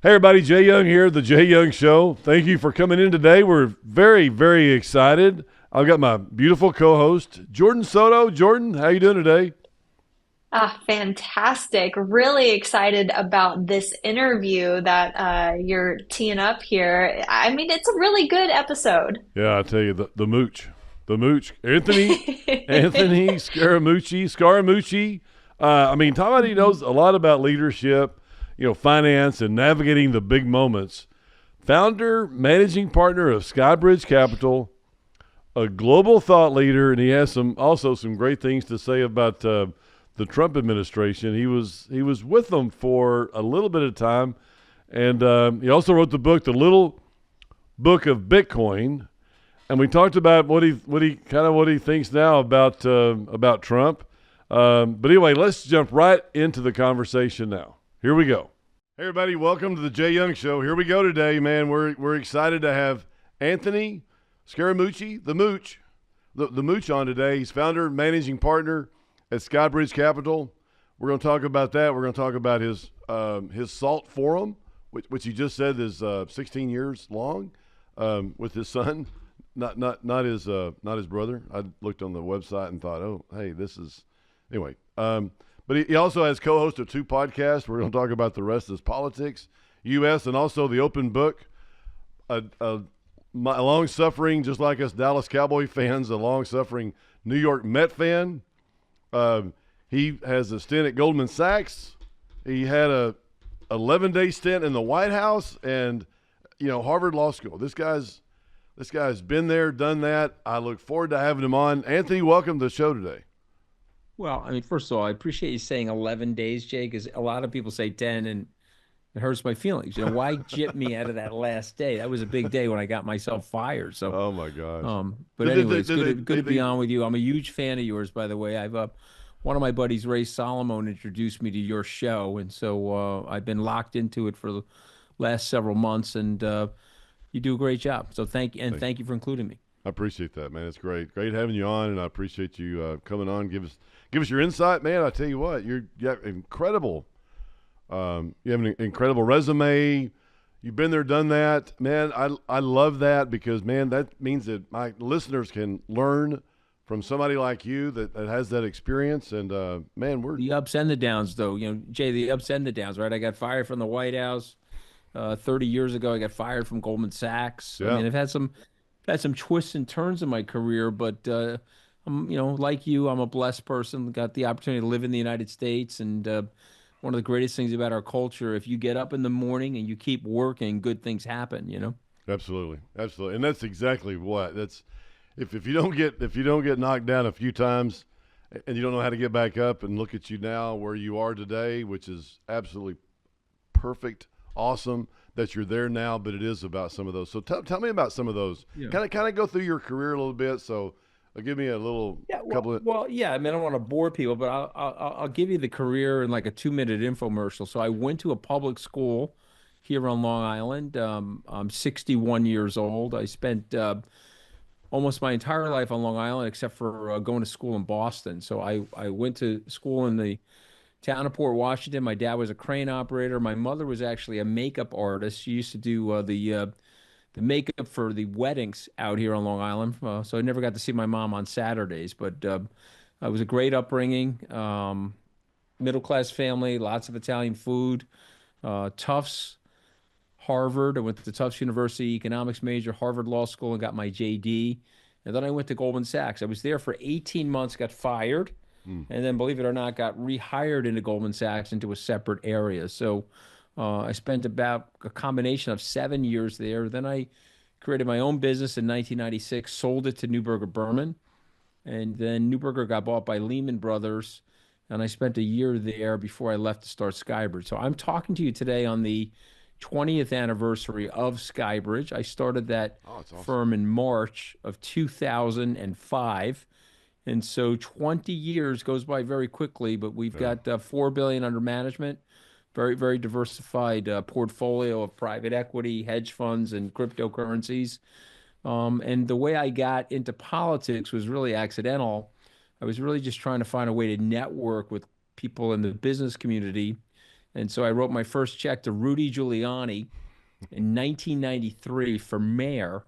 Hey everybody, Jay Young here, the Jay Young Show. Thank you for coming in today. We're very, very excited. I've got my beautiful co-host, Jordan Soto. Jordan, how you doing today? Fantastic. Really excited about this interview that you're teeing up here. I mean, it's a really good episode. Yeah, I tell you, the mooch, Anthony Scaramucci. Talking about he Mhm. knows a lot about leadership, finance and navigating the big moments. Founder, managing partner of SkyBridge Capital, a global thought leader, and he has some great things to say about the Trump administration. He was with them for a little bit of time, and he also wrote the book, The Little Book of Bitcoin. And we talked about what he thinks now about Trump. But anyway, let's jump right into the conversation now. Here we go. Hey everybody, welcome to the Jay Young Show. Here we go today, man. We're excited to have Anthony Scaramucci, the Mooch, on today. He's founder and managing partner at SkyBridge Capital. We're going to talk about that. We're going to talk about his SALT forum, which he just said is 16 years long, with his son, not his brother. I looked on the website and thought, oh, hey, this is anyway. But he also has co-host of two podcasts. We're going to talk about the rest of his politics, U.S., and also the Open Book. A long-suffering, just like us Dallas Cowboy fans, a long-suffering New York Met fan. He has a stint at Goldman Sachs. He had a 11-day stint in the White House and Harvard Law School. This guy's been there, done that. I look forward to having him on. Anthony, welcome to the show today. Well, I mean, first of all, I appreciate you saying 11 days, Jay, because a lot of people say 10 and it hurts my feelings. Why jip me out of that last day? That was a big day when I got myself fired. So, Oh my gosh. but Did they, anyway, did it's they, good to did they, be on with you. I'm a huge fan of yours, by the way. I've one of my buddies, Ray Solomon, introduced me to your show, and so I've been locked into it for the last several months, and you do a great job. So thank you for including me. I appreciate that, man. It's great having you on, and I appreciate you coming on. Give us your insight, man. I tell you what, you have incredible. You have an incredible resume. You've been there, done that, man. I love that because, man, that means that my listeners can learn from somebody like you that has that experience. And man, we're The ups and the downs, though, Jay, the ups and the downs, right? I got fired from the White House 30 years ago. I got fired from Goldman Sachs. I yeah, mean, I've had some twists and turns in my career, but like you, I'm a blessed person. Got the opportunity to live in the United States, and one of the greatest things about our culture, if you get up in the morning and you keep working, good things happen. absolutely, and that's exactly what that's. If you don't get knocked down a few times, and you don't know how to get back up, and look at you now where you are today, which is absolutely perfect, awesome that you're there now. But it is about some of those. So tell me about some of those. Yeah. Kind of go through your career a little bit. So give me a little Yeah, couple well, of. well, yeah. I mean, I don't want to bore people, but I'll give you the career in like a 2-minute infomercial. So I went to a public school here on Long Island. I'm 61 years old. I spent almost my entire life on Long Island, except for going to school in Boston. So I went to school in the town of Port Washington. My dad was a crane operator. My mother was actually a makeup artist. She used to do the makeup for the weddings out here on Long Island. So I never got to see my mom on Saturdays, but it was a great upbringing. Middle class family, lots of Italian food. Tufts, Harvard. I went to Tufts University, economics major, Harvard Law School, and got my JD. And then I went to Goldman Sachs. I was there for 18 months, got fired, Hmm. and then, believe it or not, got rehired into Goldman Sachs into a separate area. So I spent about a combination of 7 years there. Then I created my own business in 1996, sold it to Neuberger Berman, and then Neuberger got bought by Lehman Brothers. And I spent a year there before I left to start Skybridge. So I'm talking to you today on the 20th anniversary of Skybridge. I started that Oh, it's awesome. firm in March of 2005. And so 20 years goes by very quickly, but we've Yeah, got 4 billion under management, very, very diversified portfolio of private equity, hedge funds, and cryptocurrencies. And the way I got into politics was really accidental. I was really just trying to find a way to network with people in the business community And so I wrote my first check to Rudy Giuliani in 1993 for mayor.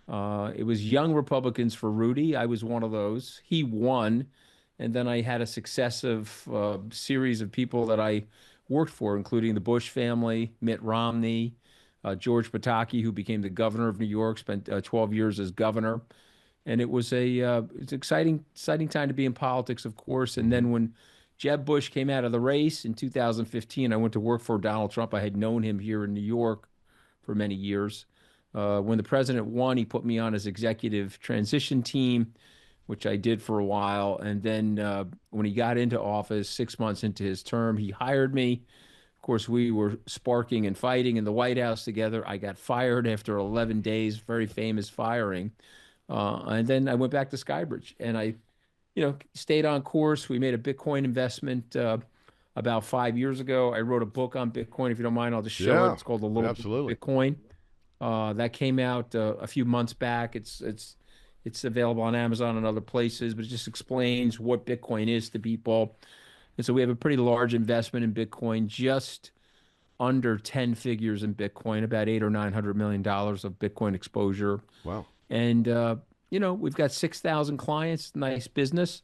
It was young Republicans for Rudy. I was one of those. He won. And then I had a successive series of people that I worked for, including the Bush family, Mitt Romney, George Pataki, who became the governor of New York, spent 12 years as governor. And it was it's exciting time to be in politics, of course. And then when Jeb Bush came out of the race in 2015, I went to work for Donald Trump. I had known him here in New York for many years. When the president won, he put me on his executive transition team, which I did for a while. And then when he got into office, 6 months into his term, he hired me. Of course, we were sparking and fighting in the White House together. I got fired after 11 days, very famous firing. And then I went back to SkyBridge and I, stayed on course. We made a Bitcoin investment about 5 years ago. I wrote a book on Bitcoin. If you don't mind, I'll just show it. It's called A Little absolutely. Bitcoin. That came out a few months back. It's available on Amazon and other places, but it just explains what Bitcoin is to people. And so we have a pretty large investment in Bitcoin, just under 10 figures in Bitcoin, about $800 or $900 million of Bitcoin exposure. Wow. And we've got 6,000 clients, nice business.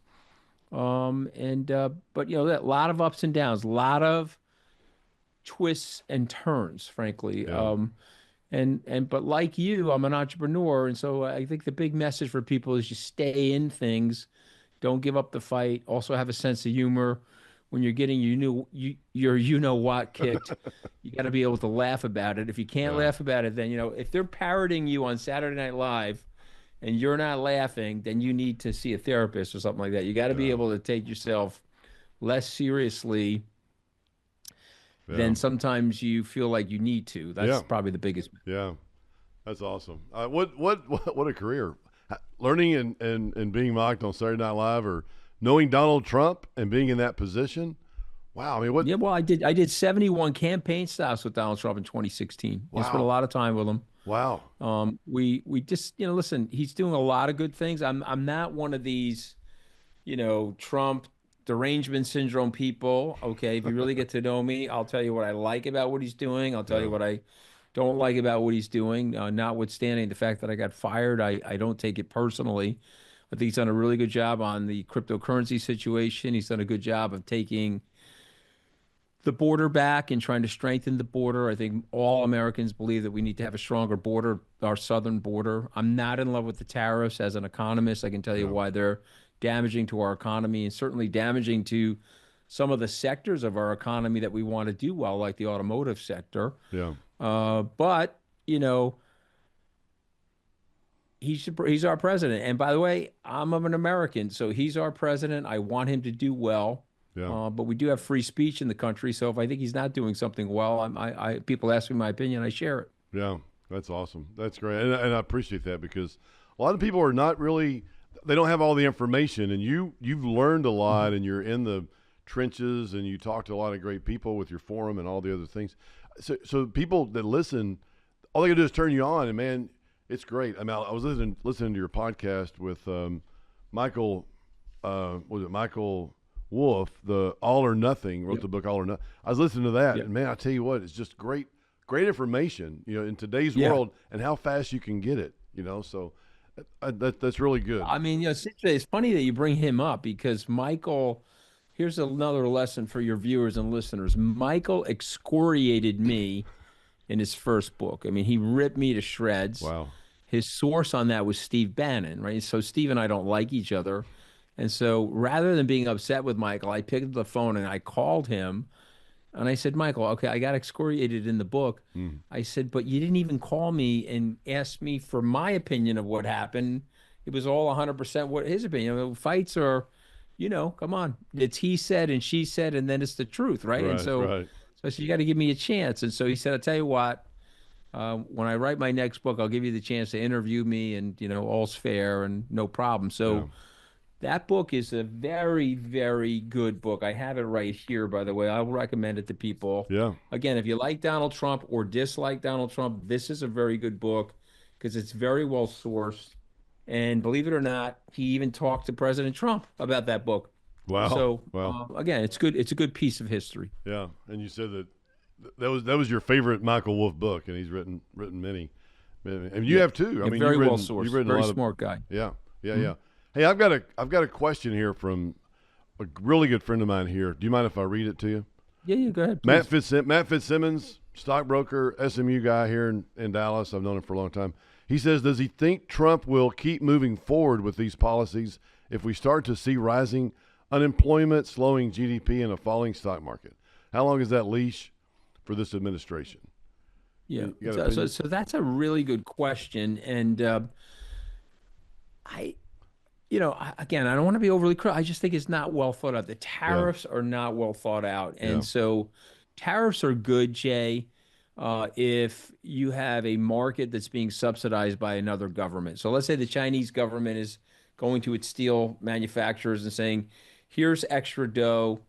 But a lot of ups and downs, a lot of twists and turns, frankly. Yeah. But like you, I'm an entrepreneur, and so I think the big message for people is you stay in things, don't give up the fight. Also have a sense of humor. When you're getting your what kicked, you got to be able to laugh about it. If you can't laugh about it, then if they're parroting you on Saturday Night Live, and you're not laughing, then you need to see a therapist or something like that. You got to be able to take yourself less seriously than sometimes you feel like you need to. That's probably the biggest. Yeah, that's awesome. What a career! Learning and being mocked on Saturday Night Live, or knowing Donald Trump and being in that position. Wow, I mean, what? Yeah, well, I did 71 campaign stops with Donald Trump in 2016. Wow. I spent a lot of time with him. Wow. We just listen. He's doing a lot of good things. I'm not one of these, Trump derangement syndrome people. Okay, if you really get to know me, I'll tell you what I like about what he's doing. I'll tell you what I don't like about what he's doing. Notwithstanding the fact that I got fired, I don't take it personally. I think he's done a really good job on the cryptocurrency situation. He's done a good job of taking the border back and trying to strengthen the border. I think all Americans believe that we need to have a stronger border, our southern border. I'm not in love with the tariffs. As an economist, I can tell you why they're damaging to our economy and certainly damaging to some of the sectors of our economy that we want to do well, like the automotive sector. Yeah. But he's our president. And by the way, I'm an American, so he's our president. I want him to do well. Yeah. But we do have free speech in the country, so if I think he's not doing something well, people ask me my opinion, I share it. Yeah, that's awesome. That's great, and I appreciate that, because a lot of people are not really, they don't have all the information, and you've learned a lot, and you're in the trenches, and you talk to a lot of great people with your forum and all the other things. So people that listen, all they gotta do is turn you on, and man, it's great. I mean, I was listening to your podcast with Michael. Was it Michael Wolf, the All or Nothing, wrote the book All or Nothing. I was listening to that, and man, I tell you what, it's just great information, in today's world, and how fast you can get it, so that's really good. I mean, it's funny that you bring him up, because Michael, here's another lesson for your viewers and listeners. Michael excoriated me in his first book. I mean, he ripped me to shreds. Wow. His source on that was Steve Bannon, right? So Steve and I don't like each other. And so rather than being upset with Michael, I picked up the phone and I called him and I said, Michael, okay, I got excoriated in the book. I said, but you didn't even call me and ask me for my opinion of what happened. It was all 100% what his opinion. Fights are, come on. It's he said and she said, and then it's the truth, right? And so I said, you got to give me a chance. And so he said, I'll tell you what, when I write my next book, I'll give you the chance to interview me, and, all's fair and no problem. So that book is a very, very good book. I have it right here, by the way. I'll recommend it to people. Yeah. Again, if you like Donald Trump or dislike Donald Trump, this is a very good book, because it's very well sourced. And believe it or not, he even talked to President Trump about that book. Wow. So Wow. again, it's good. It's a good piece of history. Yeah. And you said that was your favorite Michael Wolff book, and he's written many. And you Yeah, have too. I yeah, mean, very well you've sourced. written a Very lot of. smart guy. Yeah. Yeah. Mhm. Yeah. Hey, I've got a question here from a really good friend of mine here. Do you mind if I read it to you? Yeah, go ahead, please. Matt Fitzsimmons, stockbroker, SMU guy here in Dallas. I've known him for a long time. He says, does he think Trump will keep moving forward with these policies if we start to see rising unemployment, slowing GDP, and a falling stock market? How long is that leash for this administration? Yeah. You got an So, opinion? so that's a really good question. And I, again, I don't want to be overly critical. I just think it's not well thought out. The Yeah. tariffs are not well thought out. Yeah. And so tariffs are good, Jay, if you have a market that's being subsidized by another government. So let's say the Chinese government is going to its steel manufacturers and saying, here's extra dough.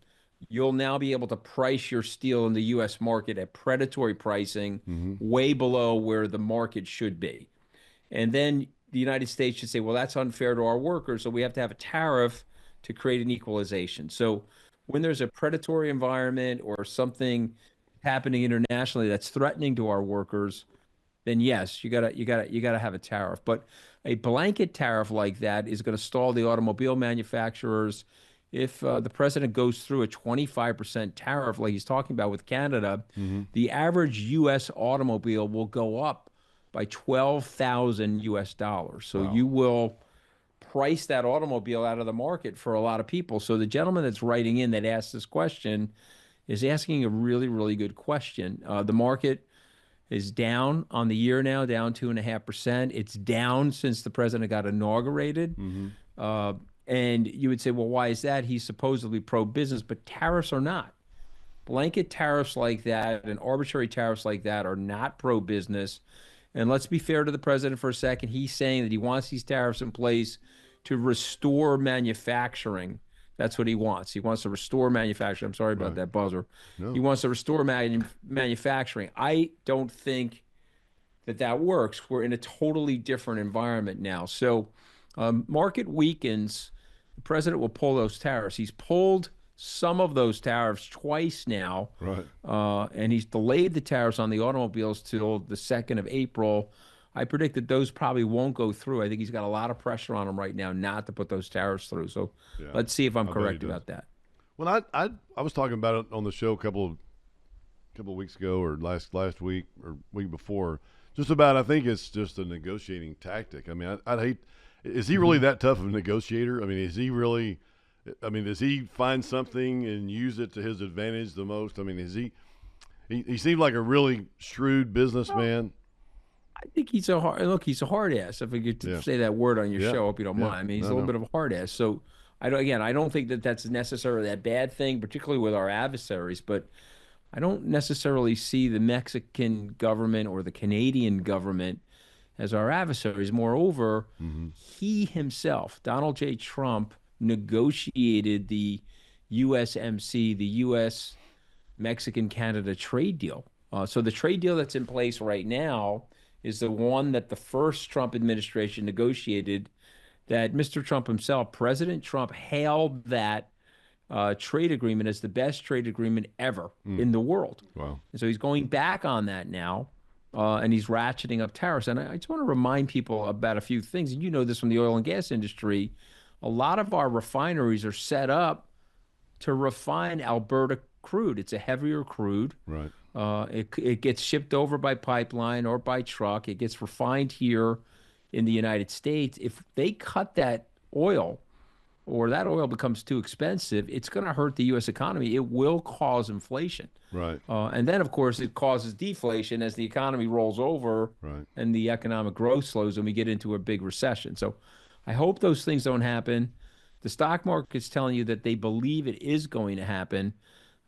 You'll now be able to price your steel in the US market at predatory pricing, way below where the market should be. And then the United States should say, well, that's unfair to our workers, so we have to have a tariff to create an equalization. So when there's a predatory environment or something happening internationally that's threatening to our workers, then yes, you gotta have a tariff. But a blanket tariff like that is going to stall the automobile manufacturers. If the president goes through a 25% tariff, like he's talking about with Canada, the average U.S. automobile will go up by 12,000 US dollars. So Wow. you will price that automobile out of the market for a lot of people. So the gentleman that's writing in that asked this question is asking a really, really good question. The market is down on the year now, down 2.5%. It's down since the president got inaugurated. And you would say, well, why is that? He's supposedly pro-business, but tariffs are not. Blanket tariffs like that and arbitrary tariffs like that are not pro-business. And let's be fair to the president for a second. He's saying that he wants these tariffs in place to restore manufacturing. That's what he wants. He wants to restore manufacturing. I'm sorry about Right. that buzzer. No. He wants to restore manufacturing. I don't think that works. We're in a totally different environment now. So market weakens, the president will pull those tariffs. He's pulled some of those tariffs twice now. Right. And he's delayed the tariffs on the automobiles till the 2nd of April. I predict that those probably won't go through. I think he's got a lot of pressure on him right now not to put those tariffs through. So Yeah. let's see if I'm I bet he correct does. about that. Well, I was talking about it on the show a couple of weeks ago, or last week or week before, just about. I think it's just a negotiating tactic. I mean, I'd hate. Is he really that tough of a negotiator? I mean, is he really? I mean, does he find something and use it to his advantage the most? I mean, is he? He seemed like a really shrewd businessman. I think he's a hard ass. If I get to Yeah. say that word on your Yeah. show, I hope you don't Yeah. mind. I mean, he's No, a little no. bit of a hard ass. So I don't think that that's necessarily a bad thing, particularly with our adversaries. But I don't necessarily see the Mexican government or the Canadian government as our adversaries. Moreover, he himself, Donald J. Trump, negotiated the USMC, the U.S. Mexican-Canada trade deal. So the trade deal that's in place right now is the one that the first Trump administration negotiated, that Mr. Trump himself, President Trump, hailed that trade agreement as the best trade agreement ever in the world. Wow. And so he's going back on that now, and he's ratcheting up tariffs. And I just want to remind people about a few things. And you know this from the oil and gas industry. A lot of our refineries are set up to refine Alberta crude. It's a heavier crude. Right. It gets shipped over by pipeline or by truck. It gets refined here in the United States. If they cut that oil, or that oil becomes too expensive, it's going to hurt the U.S. economy. It will cause inflation. Right. And then, of course, it causes deflation as the economy rolls over Right. and the economic growth slows and we get into a big recession. So I hope those things don't happen. The stock market's telling you that they believe it is going to happen.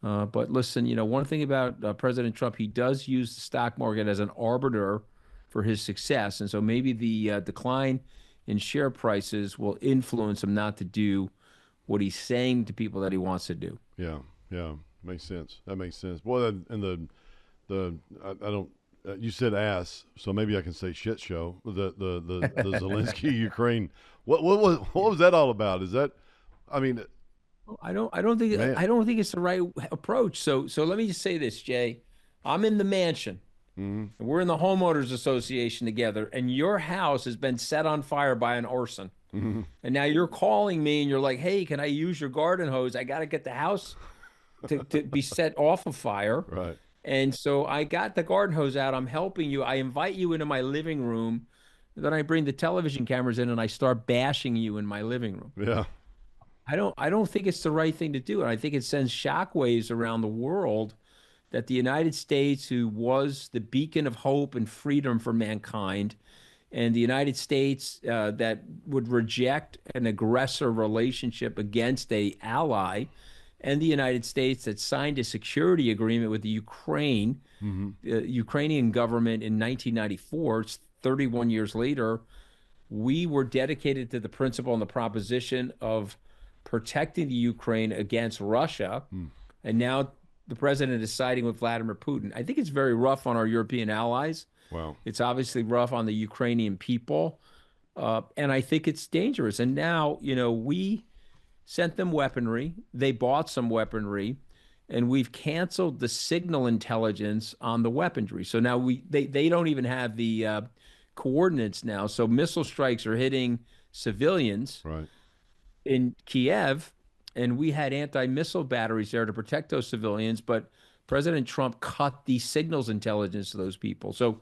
But listen, one thing about President Trump, he does use the stock market as an arbiter for his success. And so maybe the decline in share prices will influence him not to do what he's saying to people that he wants to do. Yeah. Yeah. Makes sense. That makes sense. Boy, and I don't. You said ass, so maybe I can say shit show. The Zelensky Ukraine. What was that all about? Is that? I mean, Man. I don't think it's the right approach. So let me just say this, Jay. I'm in the mansion, Hmm. and we're in the homeowners association together, and your house has been set on fire by an arson. Hmm. And now you're calling me and you're like, "Hey, can I use your garden hose? I got to get the house to be set off of fire." Right. And so I got the garden hose out. I'm helping you. I invite you into my living room. Then I bring the television cameras in and I start bashing you in my living room. Yeah. I don't think it's the right thing to do. And I think it sends shockwaves around the world that the United States, who was the beacon of hope and freedom for mankind, and the United States that would reject an aggressor relationship against a ally, and the United States that signed a security agreement with the Hmm. Ukrainian government in 1994. It's 31 years later. We were dedicated to the principle and the proposition of protecting the Ukraine against Russia, and now the president is siding with Vladimir Putin. I think it's very rough on our European allies. Wow. It's obviously rough on the Ukrainian people. And I think it's dangerous. And now, we sent them weaponry. They bought some weaponry, and we've canceled the signal intelligence on the weaponry. So now they don't even have the coordinates now. So missile strikes are hitting civilians Right. in Kiev, and we had anti-missile batteries there to protect those civilians, but President Trump cut the signals intelligence to those people. So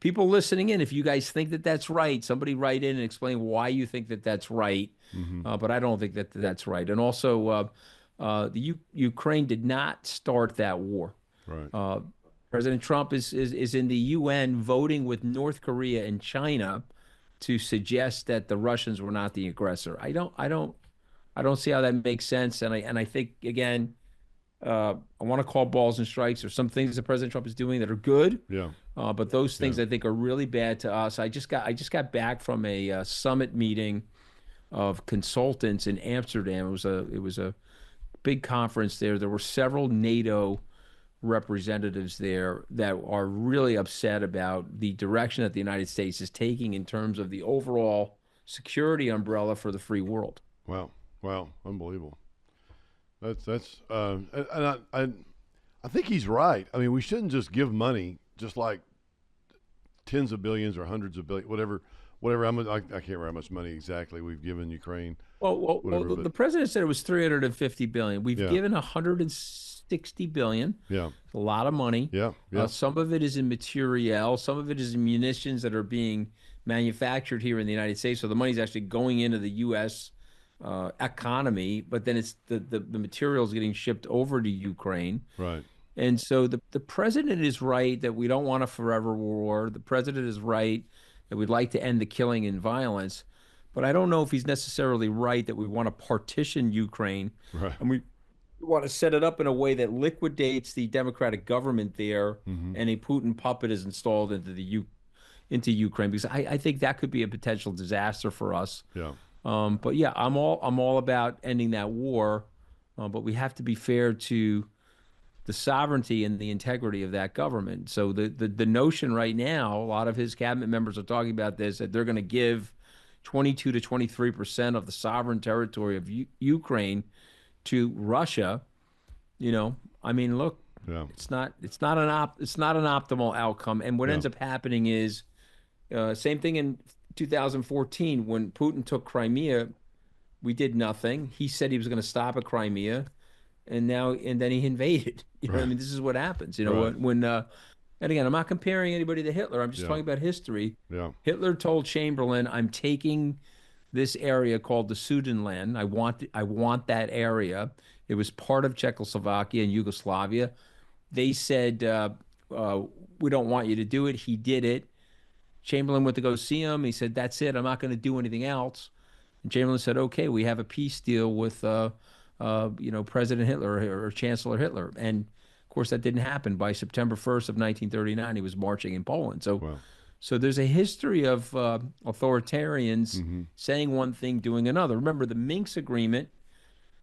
people listening in, if you guys think that that's right, somebody write in and explain why you think that that's right. Hmm. But I don't think that that's right. And also, Ukraine did not start that war. Right. President Trump is in the UN voting with North Korea and China to suggest that the Russians were not the aggressor. I don't see how that makes sense. And I think again, I want to call balls and strikes. There's some things that President Trump is doing that are good, Yeah. but those things Yeah. I think are really bad to us. I just got back from a summit meeting of consultants in Amsterdam. It was a big conference there. There were several NATO representatives there that are really upset about the direction that the United States is taking in terms of the overall security umbrella for the free world. Wow. Wow. Unbelievable. And I think he's right. I mean, we shouldn't just give money just like tens of billions or hundreds of billions, whatever. I can't remember how much money exactly we've given Ukraine. Whatever, The but president said it was 350 billion. We've yeah, given 160 billion. yeah, It's a lot of money. yeah, yeah, Some of it is in materiel. Some of it is in munitions that are being manufactured here in the United States. So the money's actually going into the U.S. Economy, but then it's the materials getting shipped over to Ukraine. right. And so the president is right that we don't want a forever war. The president is right that we'd like to end the killing and violence. But I don't know if he's necessarily right that we want to partition Ukraine Right. and we want to set it up in a way that liquidates the democratic government there Hmm. and a Putin puppet is installed into Ukraine, because I think that could be a potential disaster for us. Yeah. But yeah, I'm all about ending that war, but we have to be fair to the sovereignty and the integrity of that government. So the notion right now, a lot of his cabinet members are talking about this, that they're going to give 22 to 23% of the sovereign territory of Ukraine to Russia. I mean, look, Yeah. it's not an optimal outcome. And what Yeah. ends up happening is same thing in 2014 when Putin took Crimea. We did nothing. He said he was going to stop at Crimea, and then he invaded. I mean, this is what happens. Right. And again, I'm not comparing anybody to Hitler. I'm just Yeah. talking about history. Yeah. Hitler told Chamberlain, "I'm taking this area called the Sudetenland. I want that area." It was part of Czechoslovakia and Yugoslavia. They said, "We don't want you to do it." He did it. Chamberlain went to go see him. He said, "That's it. I'm not going to do anything else." And Chamberlain said, "Okay, we have a peace deal with President Hitler or Chancellor Hitler." And of course, that didn't happen. By September 1st of 1939, he was marching in Poland. So, Wow. so there's a history of authoritarians Hmm. saying one thing, doing another. Remember, the Minsk Agreement,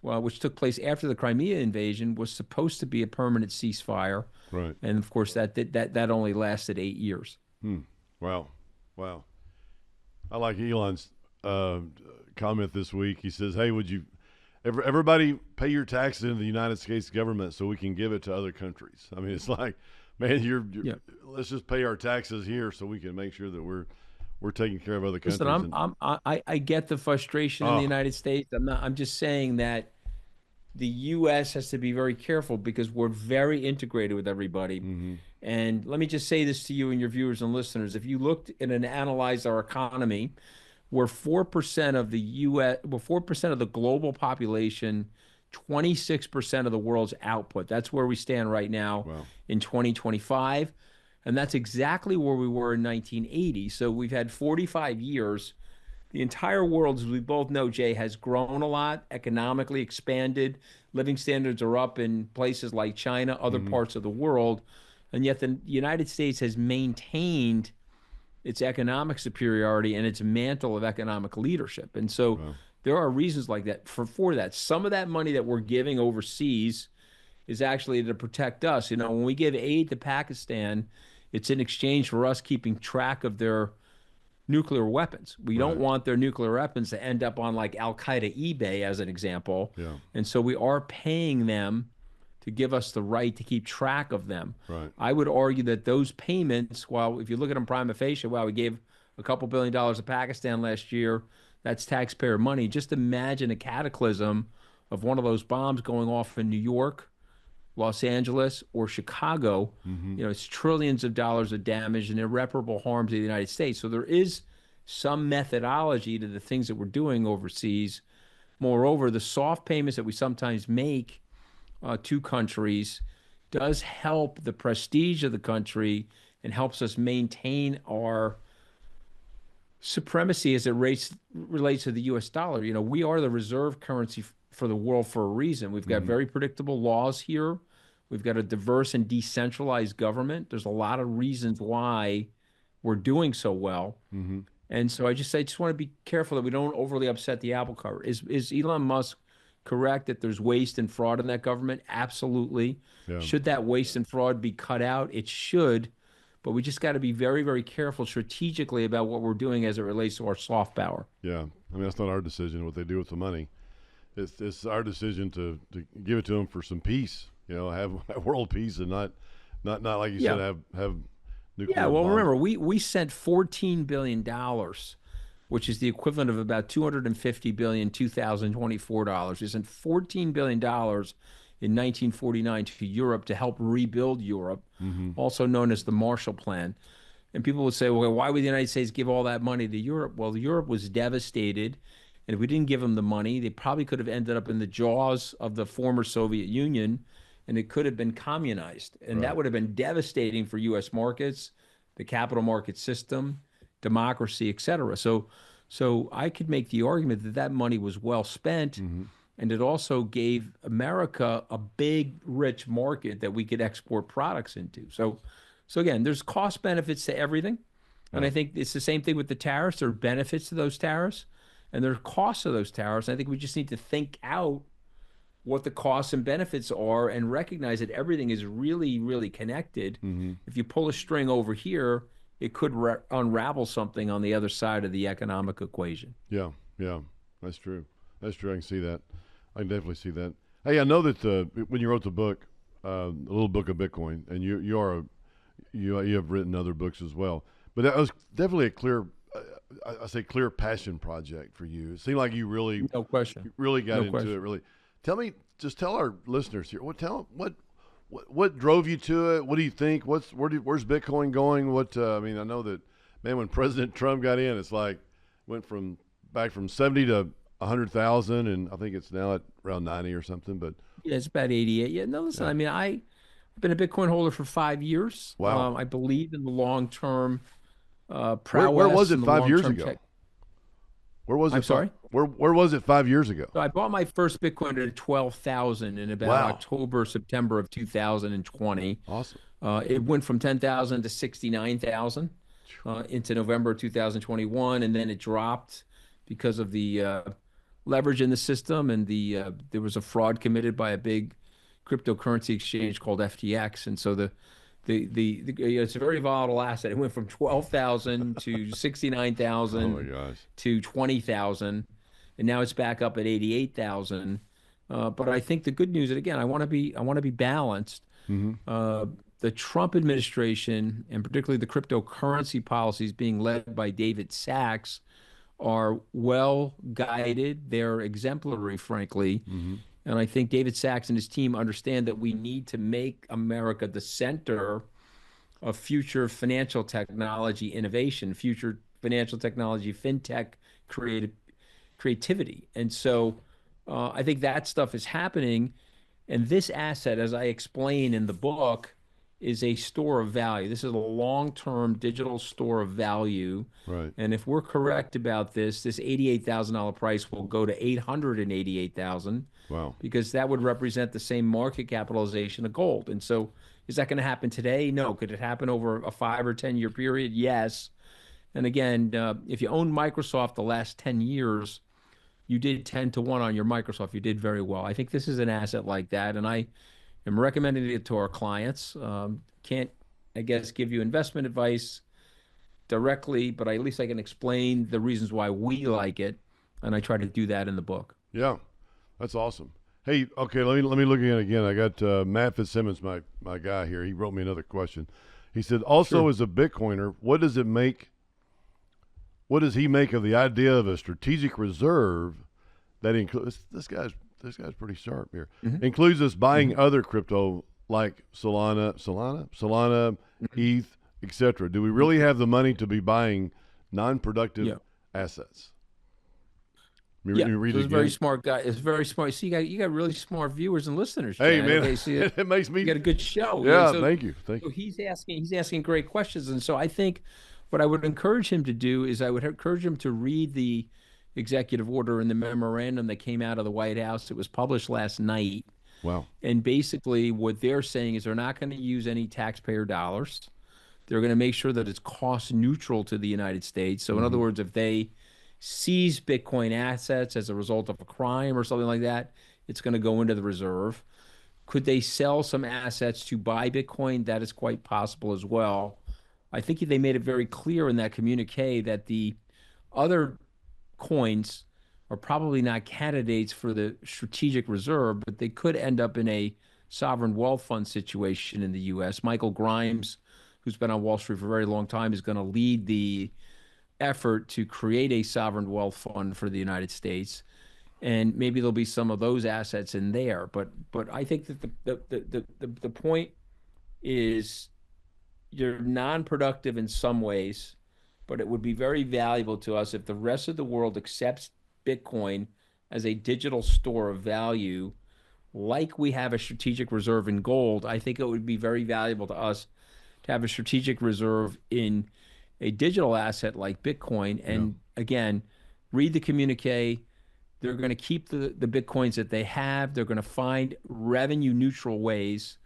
which took place after the Crimea invasion, was supposed to be a permanent ceasefire, Right. and of course, that only lasted 8 years. Hmm. Wow. Wow. I like Elon's comment this week. He says, "Hey, would you everybody pay your taxes into the United States government so we can give it to other countries. I mean, it's like, man, Yeah. let's just pay our taxes here so we can make sure that we're taking care of other countries. Listen, I get the frustration in the Oh, United States. I'm just saying that the U.S. has to be very careful because we're very integrated with everybody. mm-hmm, And let me just say this to you and your viewers and listeners. If you looked and analyzed our economy, we're 4% of the U.S., we're 4% of the global population, 26% of the world's output. That's where we stand right now wow, in 2025. And that's exactly where we were in 1980. So we've had 45 years. The entire world, as we both know, Jay, has grown a lot, economically expanded. Living standards are up in places like China, other mm-hmm, parts of the world. And yet the United States has maintained its economic superiority and its mantle of economic leadership. And so wow, there are reasons like that for that. Some of that money that we're giving overseas is actually to protect us. You know, when we give aid to Pakistan, it's in exchange for us keeping track of their nuclear weapons. We don't right, want their nuclear weapons to end up on like Al Qaeda eBay, as an example. yeah, And so we are paying them to give us the right to keep track of them. right, I would argue that those payments, while if you look at them prima facie, wow, we gave a couple $1 billion to Pakistan last year, that's taxpayer money. Just imagine a cataclysm of one of those bombs going off in New York, Los Angeles, or Chicago. mm-hmm, You know, it's trillions of dollars of damage and irreparable harm to the United States. So there is some methodology to the things that we're doing overseas. Moreover, the soft payments that we sometimes make to countries does help the prestige of the country and helps us maintain our supremacy as it relates to the US dollar. You know, we are the reserve currency for the world for a reason. We've got mm-hmm, very predictable laws here. We've got a diverse and decentralized government. There's a lot of reasons why we're doing so well. mm-hmm, And so I just want to be careful that we don't overly upset the apple cart. Is Elon Musk correct that there's waste and fraud in that government? Absolutely. yeah, Should that waste and fraud be cut out? It should. But we just got to be very, very careful strategically about what we're doing as it relates to our soft power. yeah. I mean, that's not our decision what they do with the money. It's our decision to give it to them for some peace. You know, have world peace and not like you Yeah. said, have nuclear Yeah. Well, bombs. remember, we sent $14 billion, which is the equivalent of about $250 billion, 2024 dollars. We sent $14 billion in 1949 to Europe to help rebuild Europe, Mm-hmm, also known as the Marshall Plan. And people would say, well, why would the United States give all that money to Europe? Well, Europe was devastated. And if we didn't give them the money, they probably could have ended up in the jaws of the former Soviet Union, and it could have been communized. And that right, would have been devastating for U.S. markets, the capital market system, democracy, et cetera. So I could make the argument that that money was well spent, mm-hmm, and it also gave America a big, rich market that we could export products into. So again, there's cost benefits to everything. And yeah, I think it's the same thing with the tariffs. There are benefits to those tariffs, and there are costs of those tariffs. I think we just need to think out what the costs and benefits are and recognize that everything is really, really connected. mm-hmm, If you pull a string over here, it could unravel something on the other side of the economic equation. yeah, yeah. That's true. That's true. I can see that. I can definitely see that. Hey, I know that when you wrote the book, a little book of Bitcoin, and you have written other books as well, but that was definitely a clear, I say clear passion project for you. It seemed like you really, No question. really got No into question. it. Really, tell our listeners here. What drove you to it? What do you think? Where's Bitcoin going? I mean, I know that, man, when President Trump got in, it's like went back from 70 to 100,000, and I think it's now at around 90 or something. But Yeah, it's about 88. Yeah, no, listen, yeah, I mean, I've been a Bitcoin holder for 5 years. wow. I believe in the long-term Where was prowess it and the 5 years long-term ago? tech. Where was it? I'm sorry? Where was it 5 years ago? So I bought my first Bitcoin at 12,000 in about Wow, October, September of 2020. awesome. It went from 10,000 to 69,000 into November 2021, and then it dropped because of the leverage in the system, and there was a fraud committed by a big cryptocurrency exchange called FTX, and so it's a very volatile asset. It went from 12,000 to Oh 69,000 my gosh. to 20,000, and now it's back up at 88,000. But I think the good news, and again, I want to be balanced. Mm-hmm. Uh, the Trump administration, and particularly the cryptocurrency policies being led by David Sachs, are well guided. They're exemplary, frankly. Mm-hmm. And I think David Sachs and his team understand that we need to make America the center of future financial technology innovation, future financial technology, fintech creativity. And so I think that stuff is happening. And this asset, as I explain in the book, is a store of value. This is a long-term digital store of value. Right. And if we're correct about this $88,000 price will go to 888,000. Wow. Because that would represent the same market capitalization of gold. And so is that going to happen today? No. Could it happen over a 5 or 10-year period? Yes. And again, if you own Microsoft the last 10 years, you did 10 to 1 on your Microsoft. You did very well. I think this is an asset like that. And I am recommending it to our clients. Can't, I guess, give you investment advice directly, but at least I can explain the reasons why we like it. And I try to do that in the book. Yeah. That's awesome. Hey, okay, let me look at it again. I got Matt Fitzsimmons, my guy here. He wrote me another question. He said, also Sure. as a Bitcoiner, what does he make of the idea of a strategic reserve that includes this guy's pretty sharp here. Mm-hmm. Includes us buying other crypto like Solana, ETH, etc. Do we really have the money to be buying non-productive assets? Yeah, he's a very smart guy. It's very smart. See, you got really smart viewers and listeners. Hey, Jan. man, Okay, see, it makes me. you got a good show. Yeah, So, thank you. so he's asking great questions, and so I think what I would encourage him to do is I would encourage him to read the executive order and the memorandum that came out of the White House. It was published last night. Wow. And basically, what they're saying is they're not going to use any taxpayer dollars. They're going to make sure that it's cost neutral to the United States. So, in other words, if they seize Bitcoin assets as a result of a crime or something like that, it's going to go into the reserve. Could they sell some assets to buy Bitcoin? That is quite possible as well. I think they made it very clear in that communique that the other coins are probably not candidates for the strategic reserve, but they could end up in a sovereign wealth fund situation in the U.S. Michael Grimes, who's been on Wall Street for a very long time, is going to lead the effort to create a sovereign wealth fund for the United States, and maybe there'll be some of those assets in there. But I think that the point is you're non-productive in some ways, but it would be very valuable to us if the rest of the world accepts Bitcoin as a digital store of value, like we have a strategic reserve in gold. I think it would be very valuable to us to have a strategic reserve in a digital asset like Bitcoin. And again, read the communique. They're going to keep the Bitcoins that they have. They're going to find revenue neutral ways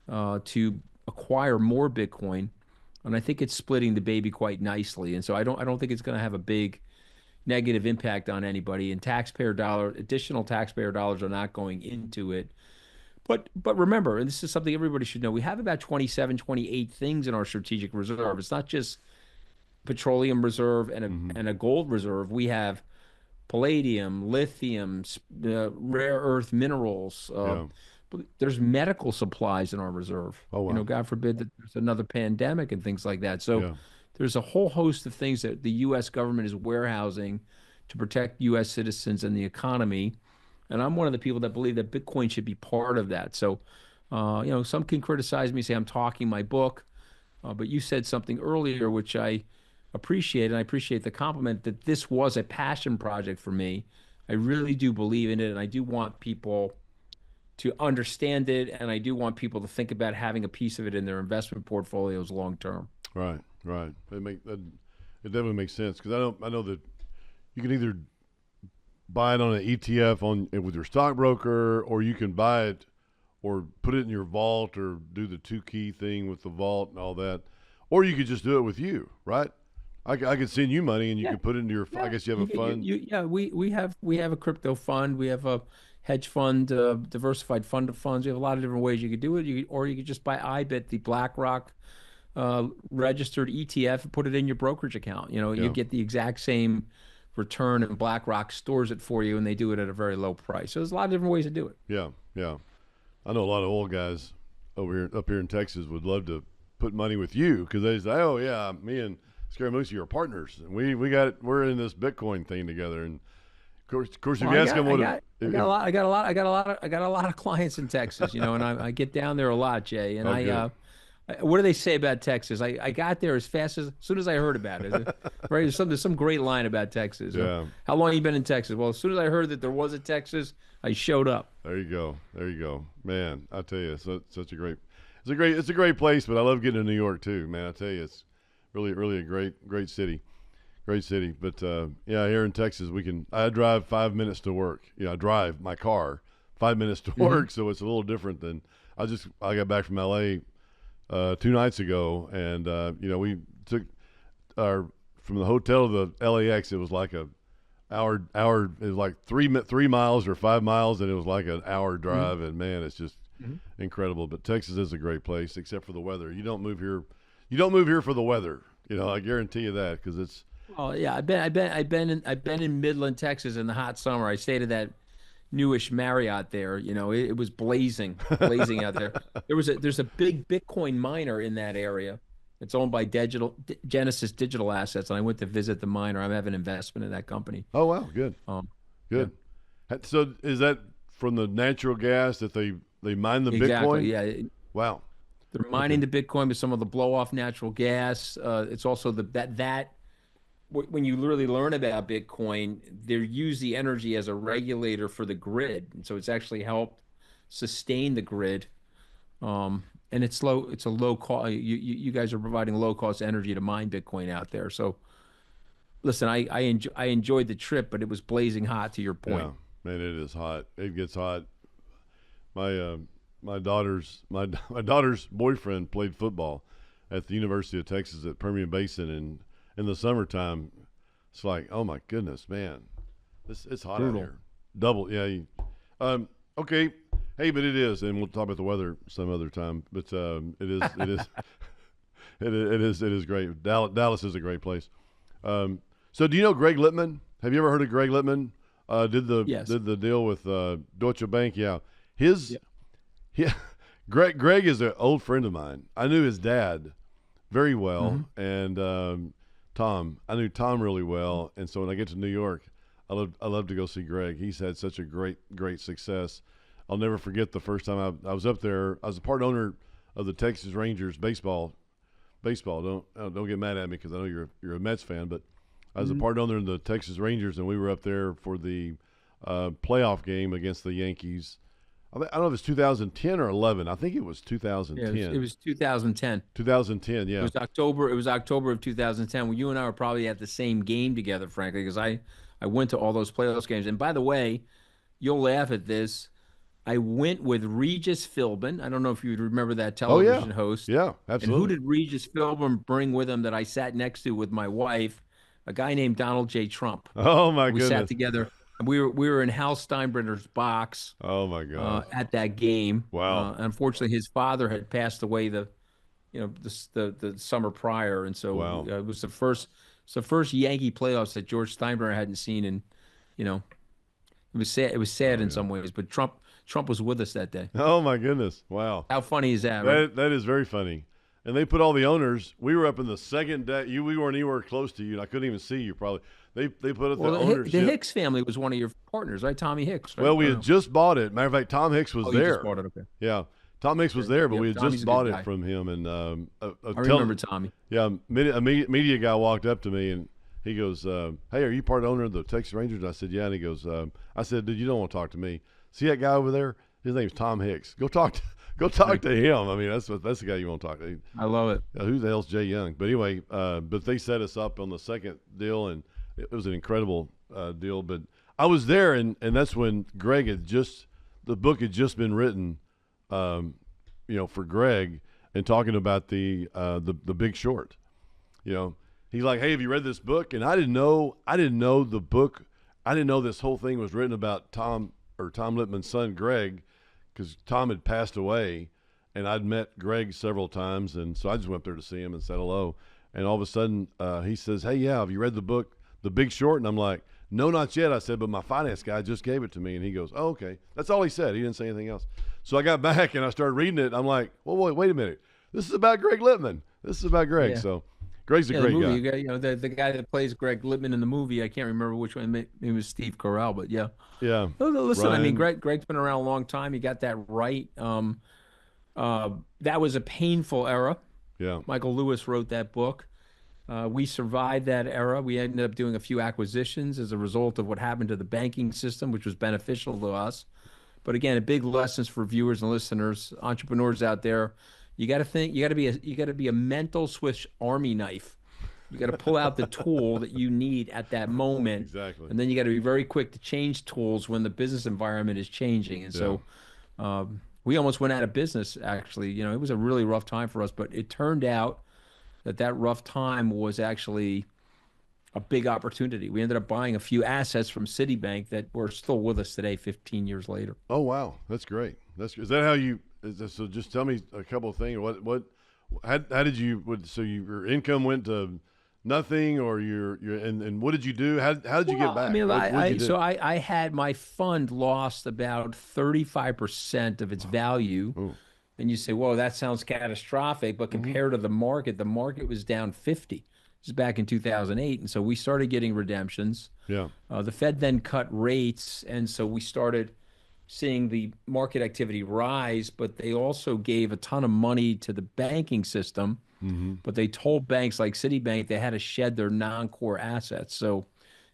to acquire more Bitcoin. And I think it's splitting the baby quite nicely. And so I don't think it's going to have a big negative impact on anybody. And additional taxpayer dollars are not going into it. But remember, and this is something everybody should know, we have about 27, 28 things in our strategic reserve. It's not just petroleum reserve and a gold reserve. We have palladium, lithium, rare earth minerals. There's medical supplies in our reserve. Oh, wow. God forbid that there's another pandemic and things like that. So there's a whole host of things that the U.S. government is warehousing to protect U.S. citizens and the economy. And I'm one of the people that believe that Bitcoin should be part of that. So, some can criticize me, say I'm talking my book, but you said something earlier, which I appreciate, and I appreciate the compliment, that this was a passion project for me. I really do believe in it, and I do want people to understand it, and I do want people to think about having a piece of it in their investment portfolios long term. Right. It definitely makes sense, because I know that you can either buy it on an ETF with your stockbroker, or you can buy it or put it in your vault, or do the 2-key thing with the vault and all that, or you could just do it with you, right? I could send you money and you could put it into your. I guess you have a fund. We have a crypto fund. We have a hedge fund, diversified fund of funds. We have a lot of different ways you could do it. Or you could just buy IBIT, the BlackRock registered ETF, and put it in your brokerage account. You get the exact same return, and BlackRock stores it for you, and they do it at a very low price. So there's a lot of different ways to do it. Yeah, yeah. I know a lot of oil guys up here in Texas would love to put money with you because they say, "Oh yeah, me and Scaramucci are partners, and we're in this Bitcoin thing together." And of course, if you ask them I got a lot of clients in Texas, and I get down there a lot, Jay. And what do they say about Texas? I got there as soon as I heard about it. Right? There's some great line about Texas. Yeah. How long you been in Texas? Well, as soon as I heard that there was a Texas, I showed up. There you go. Man, I tell you, it's a great place, but I love getting to New York too, man. I tell you, it's really a great city. Great city. But here in Texas I drive 5 minutes to work. I drive my car 5 minutes to work, so it's a little different than I got back from LA 2 nights ago, and we took from the hotel to the LAX. It was like a hour. It was like 3 miles or 5 miles, and it was like an hour drive. And man, it's just incredible. But Texas is a great place, except for the weather. You don't move here. You don't move here for the weather. I guarantee you that, because it's. Oh yeah, I've been in Midland, Texas in the hot summer. I stayed at that newish Marriott there. It was blazing out there. There's a big Bitcoin miner in that area. It's owned by Genesis Digital Assets, and I went to visit the miner. I have an investment in that company. Oh wow, good. Good. Yeah. So is that from the natural gas that they mine the exactly, Bitcoin? Yeah. Wow. They're mining the Bitcoin with some of the blow off natural gas. It's also when you really learn about Bitcoin, they use the energy as a regulator for the grid, and so it's actually helped sustain the grid. And it's low. It's a low cost. You guys are providing low cost energy to mine Bitcoin out there. So, listen, I enjoyed the trip, but it was blazing hot. To your point, yeah, man, it is hot. It gets hot. My daughter's boyfriend played football at the University of Texas at Permian Basin, and in the summertime, it's like, oh my goodness, man, it's hot out here. Double, yeah. Okay, hey, but it is, and we'll talk about the weather some other time. But it is great. Dallas is a great place. So do you know Greg Lippmann? Have you ever heard of Greg Lippmann? Did the deal with Deutsche Bank? Yeah, Greg is an old friend of mine. I knew his dad very well, and I knew Tom really well, and so when I get to New York, I love to go see Greg. He's had such a great success. I'll never forget the first time I was up there. I was a part owner of the Texas Rangers baseball. Don't get mad at me because I know you're a Mets fan, but I was a part owner of the Texas Rangers, and we were up there for the playoff game against the Yankees. I don't know if it's 2010 or 11. I think it was 2010. Yeah, it was 2010. 2010, yeah. It was October of 2010. Well, you and I were probably at the same game together, frankly, because I went to all those playoffs games. And by the way, you'll laugh at this. I went with Regis Philbin. I don't know if you remember that television host. Yeah, absolutely. And who did Regis Philbin bring with him that I sat next to with my wife? A guy named Donald J. Trump. Oh my goodness. We sat together. We were in Hal Steinbrenner's box. Oh my God! At that game. Wow. Unfortunately, his father had passed away the summer prior, and so it was the first Yankee playoffs that George Steinbrenner hadn't seen, and it was sad. It was sad in some ways, but Trump was with us that day. Oh my goodness! Wow. How funny is that? Right? That is very funny. And they put all the owners. We were up in the second deck. We weren't anywhere close to you, and I couldn't even see you. Probably they put up the ownership. The Hicks family was one of your partners, right? Tommy Hicks. Right? Well, we had just bought it. Matter of fact, Tom Hicks was there. You just bought it, okay. Yeah, Tom Hicks was there, but we had just bought it from him. And I remember Tommy. Yeah, a media guy walked up to me and he goes, "Hey, are you part owner of the Texas Rangers?" And I said, "Yeah." And he goes, "I said, dude, you don't want to talk to me. See that guy over there? His name's Tom Hicks. Go talk to him. I mean, that's the guy you want to talk to." I love it. Who the hell's Jay Young? But anyway, but they set us up on the second deal, and it was an incredible deal. But I was there, and that's when Greg the book had just been written, for Greg, and talking about the Big Short. He's like, "Hey, have you read this book?" And I didn't know the book. I didn't know this whole thing was written about Tom Lippman's son, Greg, because Tom had passed away, and I'd met Greg several times, and so I just went up there to see him and said hello. And all of a sudden, he says, "Hey, yeah, have you read the book The Big Short? And I'm like, no, not yet. I said, but my finance guy just gave it to me. And he goes, oh, okay. That's all he said. He didn't say anything else. So I got back and I started reading it. I'm like, well, wait a minute. This is about Greg Lippman. This is about Greg. Yeah. So Greg's a great the movie, guy. You know, the guy that plays Greg Lippman in the movie, I can't remember which one. It was Steve Carell, but yeah. Yeah. Listen, Ryan. I mean, Greg's been around a long time. He got that right. That was a painful era. Yeah. Michael Lewis wrote that book. We survived that era. We ended up doing a few acquisitions as a result of what happened to the banking system, which was beneficial to us. But again, a big lessons for viewers and listeners, entrepreneurs out there. You got to think. You got to be a mental Swiss Army knife. You got to pull out the tool that you need at that moment. Exactly. And then you got to be very quick to change tools when the business environment is changing. And so we almost went out of business, actually. You know, it was a really rough time for us, but it turned out that rough time was actually a big opportunity. We ended up buying a few assets from Citibank that were still with us today, 15 years later. Oh, wow. That's great. Is that how you – so just tell me a couple of things. How did you – so your income went to nothing, or and what did you do? How did you get back? I mean, I had my fund lost about 35% of its value. Ooh. And you say, whoa, that sounds catastrophic. But compared to the market was down 50. This is back in 2008. And so we started getting redemptions. Yeah. The Fed then cut rates. And so we started seeing the market activity rise. But they also gave a ton of money to the banking system. Mm-hmm. But they told banks like Citibank they had to shed their non-core assets. So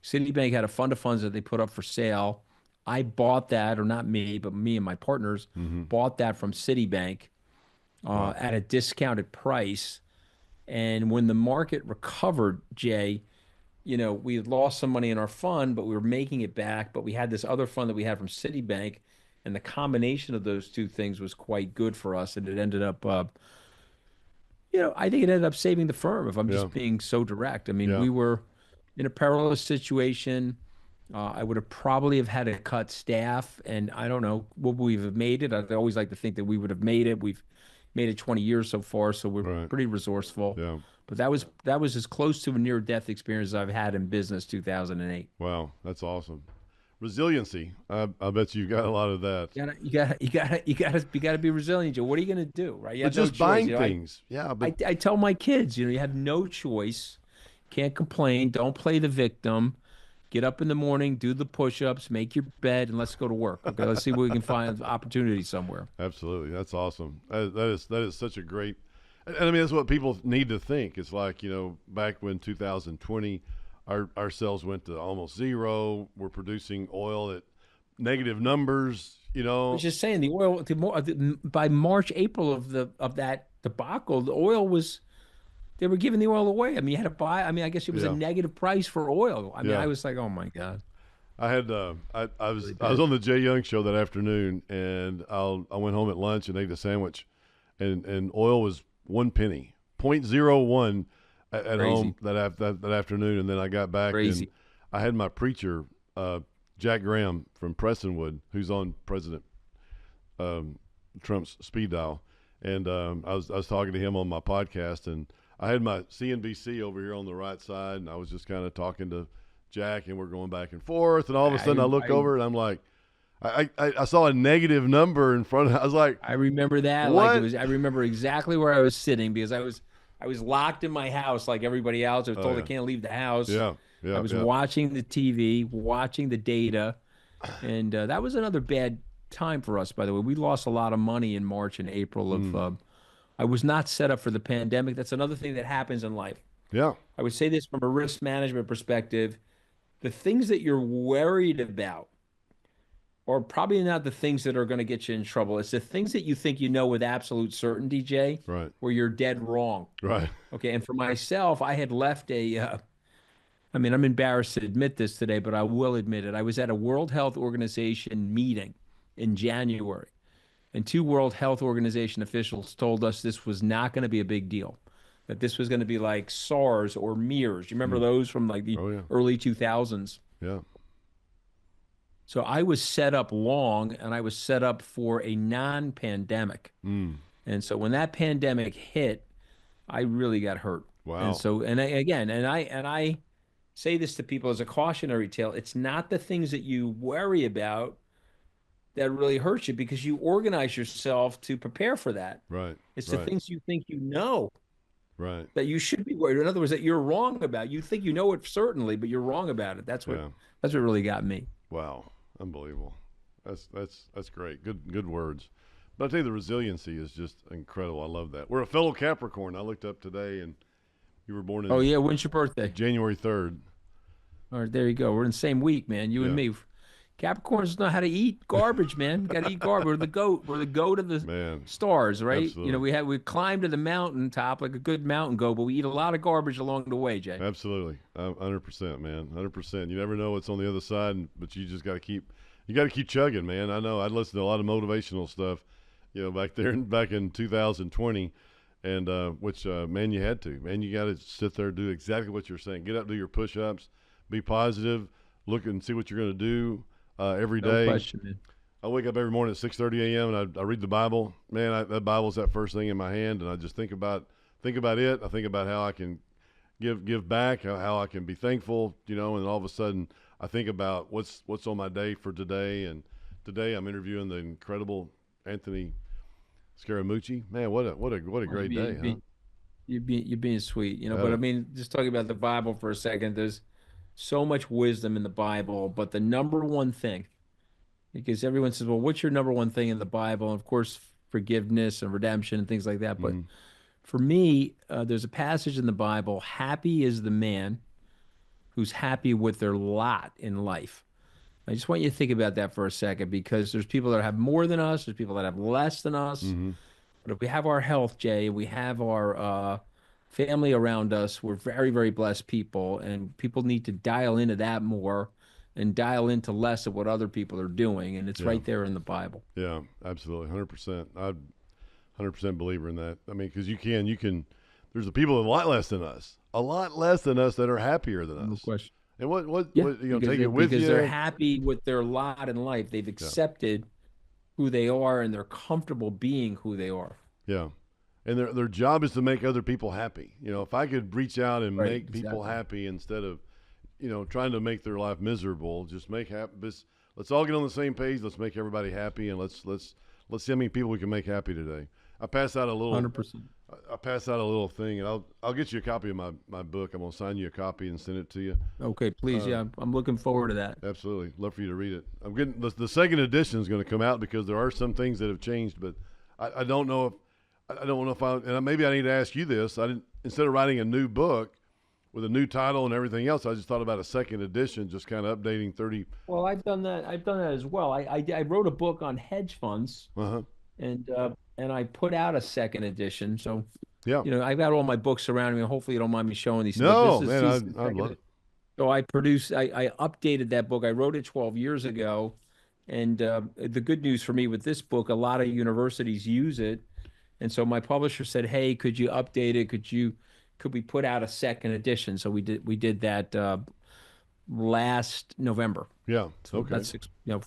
Citibank had a fund of funds that they put up for sale. I bought that, or not me, but me and my partners bought that from Citibank at a discounted price. And when the market recovered, Jay, you know, we had lost some money in our fund, but we were making it back. But we had this other fund that we had from Citibank, and the combination of those two things was quite good for us. And it ended up, I think it ended up saving the firm, if I'm just being so direct. I mean, we were in a perilous situation. I would have probably have had to cut staff, and I don't know, would we have made it? I always like to think that we would have made it. We've made it 20 years so far, so we're pretty resourceful. Yeah. But that was as close to a near-death experience as I've had in business. 2008. Wow, that's awesome. Resiliency. I bet you've got a lot of that. You gotta be resilient, Joe. What are you gonna do, right? You But have just no choice. buying things. I tell my kids, you have no choice. Can't complain. Don't play the victim. Get up in the morning, do the push-ups, make your bed, and let's go to work. Okay, let's see where we can find opportunity somewhere. Absolutely, that's awesome. That is such a great, and I mean that's what people need to think. It's like back when 2020, our sales went to almost zero. We're producing oil at negative numbers. I was just saying the oil by March, April of that debacle, the oil was. They were giving the oil away. I mean, you had to buy. I mean, I guess it was a negative price for oil. I mean, I was like, oh my God. I had I was on the Jay Young show that afternoon, and I went home at lunch and ate a sandwich, and oil was 1 penny, 0.01 at home that afternoon, and then I got back and I had my preacher Jack Graham from Prestonwood, who's on President Trump's speed dial, and I was talking to him on my podcast, and I had my CNBC over here on the right side, and I was just kind of talking to Jack, and we're going back and forth, and all of a sudden I look over, and I'm like, I saw a negative number in front of. I was like, I remember that. What? I remember exactly where I was sitting because I was locked in my house like everybody else. I was told I can't leave the house. Yeah. I was watching the TV, watching the data, and that was another bad time for us. By the way, we lost a lot of money in March and April of. I was not set up for the pandemic. That's another thing that happens in life. Yeah. I would say this from a risk management perspective. The things that you're worried about are probably not the things that are going to get you in trouble. It's the things that you think you know with absolute certainty, Jay, Right. where you're dead wrong. Right. Okay. And for myself, I had left I'm embarrassed to admit this today, but I will admit it. I was at a World Health Organization meeting in January. And 2 World Health Organization officials told us this was not going to be a big deal, that this was going to be like SARS or MERS. You remember those from like the early 2000s? Yeah. So I was set up long, and I was set up for a non-pandemic. And so when that pandemic hit, I really got hurt. Wow. And so, and I say this to people as a cautionary tale. It's not the things that you worry about that really hurt you because you organize yourself to prepare for that. Right. It's the Right. things you think you know Right. that you should be worried. In other words, that you're wrong about. You think you know it certainly, but you're wrong about it. Yeah. That's what really got me. Wow. Unbelievable. That's great. Good words. But I tell you, the resiliency is just incredible. I love that. We're a fellow Capricorn. I looked up today, and you were born Oh in yeah, when's your birthday? January 3rd. All right, there you go. We're in the same week, man. You and Yeah. me. Capricorns know how to eat garbage, man. Got to eat garbage. We're the goat. We're the goat of the Man. stars, right? Absolutely. We climb to the mountaintop like a good mountain goat, but we eat a lot of garbage along the way, Jay. Absolutely. 100%, man. 100%. You never know what's on the other side, but you just got to keep chugging, man. I know. I listened to a lot of motivational stuff, back in 2020, and which man, you had to. Man, you got to sit there and do exactly what you're saying. Get up, do your push-ups, be positive, look and see what you're going to do every day. No question, man. I wake up every morning at 6:30 a.m. and I read the Bible. Man, that Bible's that first thing in my hand, and I just think about it. I think about how I can give back, how I can be thankful, and all of a sudden I think about what's on my day for today. And today I'm interviewing the incredible Anthony Scaramucci. Man, what a great day, huh? You're being sweet, But I mean, just talking about the Bible for a second, there's so much wisdom in the Bible, but the number one thing, because everyone says, well, what's your number one thing in the Bible? And of course, forgiveness and redemption and things like that. But for me, there's a passage in the Bible, happy is the man who's happy with their lot in life. I just want you to think about that for a second, because there's people that have more than us, there's people that have less than us. But if we have our health, Jay, we have our family around us, we're very, very blessed people, and people need to dial into that more and dial into less of what other people are doing. And it's right there in the Bible. Yeah, absolutely. 100%. I'm 100% believer in that. I mean, because you can, there's the people a lot less than us that are happier than us. No question. And what because take it with you. Because they're happy with their lot in life. They've accepted who they are, and they're comfortable being who they are. Yeah. And their job is to make other people happy. If I could reach out and make people happy instead of, trying to make their life miserable, just make happy. Let's all get on the same page. Let's make everybody happy, and let's see how many people we can make happy today. I pass out a little 100%. I pass out a little thing, and I'll get you a copy of my book. I'm gonna sign you a copy and send it to you. Okay, please. I'm looking forward to that. Absolutely, love for you to read it. I'm getting the second edition is going to come out because there are some things that have changed, but I don't know if maybe I need to ask you this. Instead of writing a new book with a new title and everything else, I just thought about a second edition, just kind of updating 30. Well, I've done that as well. I wrote a book on hedge funds, and I put out a second edition. So, I've got all my books around me. Hopefully, you don't mind me showing these. No, man, I'd love it. So I updated that book. I wrote it 12 years ago. And the good news for me with this book, a lot of universities use it. And so my publisher said, hey, could you update it? Could we put out a second edition? So we did that last November. Yeah. So okay. that's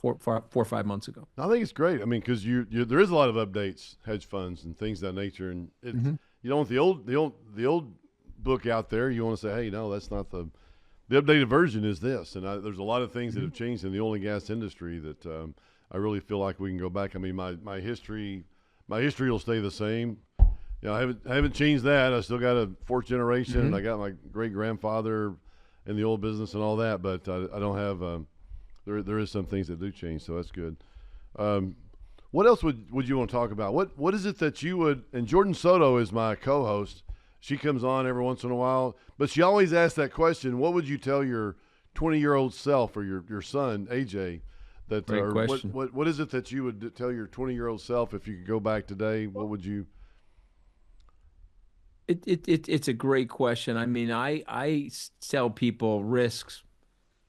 4 or 5 months ago. I think it's great. I mean, because there is a lot of updates, hedge funds and things of that nature, and you don't want the old book out there. You want to say, hey, no, that's not the updated version is this. And there's a lot of things that have changed in the oil and gas industry that I really feel like we can go back. I mean, my history will stay the same. I haven't changed that. I still got a fourth generation. I got my great grandfather in the oil business and all that, but I don't have. There is some things that do change, so that's good. What else would you want to talk about? What is it that you would? And Jordan Soto is my co-host. She comes on every once in a while, but she always asks that question: what would you tell your 20-year-old self or your son AJ? Great question. What is it that you would tell your 20-year-old self if you could go back today? What would you? It's a great question. I mean, I tell people risks.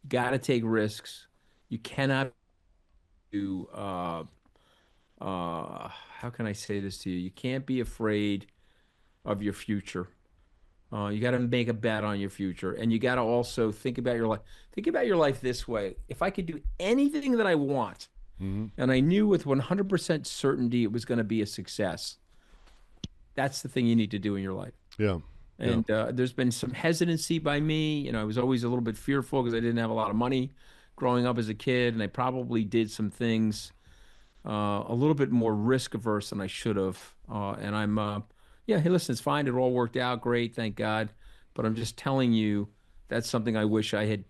Got to take risks. You cannot do. How can I say this to you? You can't be afraid of your future. You got to make a bet on your future, and you got to also think about your life. Think about your life this way: if I could do anything that I want, and I knew with 100% certainty it was going to be a success, that's the thing you need to do in your life. Yeah, Yeah. And there's been some hesitancy by me. I was always a little bit fearful because I didn't have a lot of money growing up as a kid, and I probably did some things a little bit more risk averse than I should have. And yeah, hey, listen, it's fine. It all worked out great, thank God. But I'm just telling you, that's something I wish I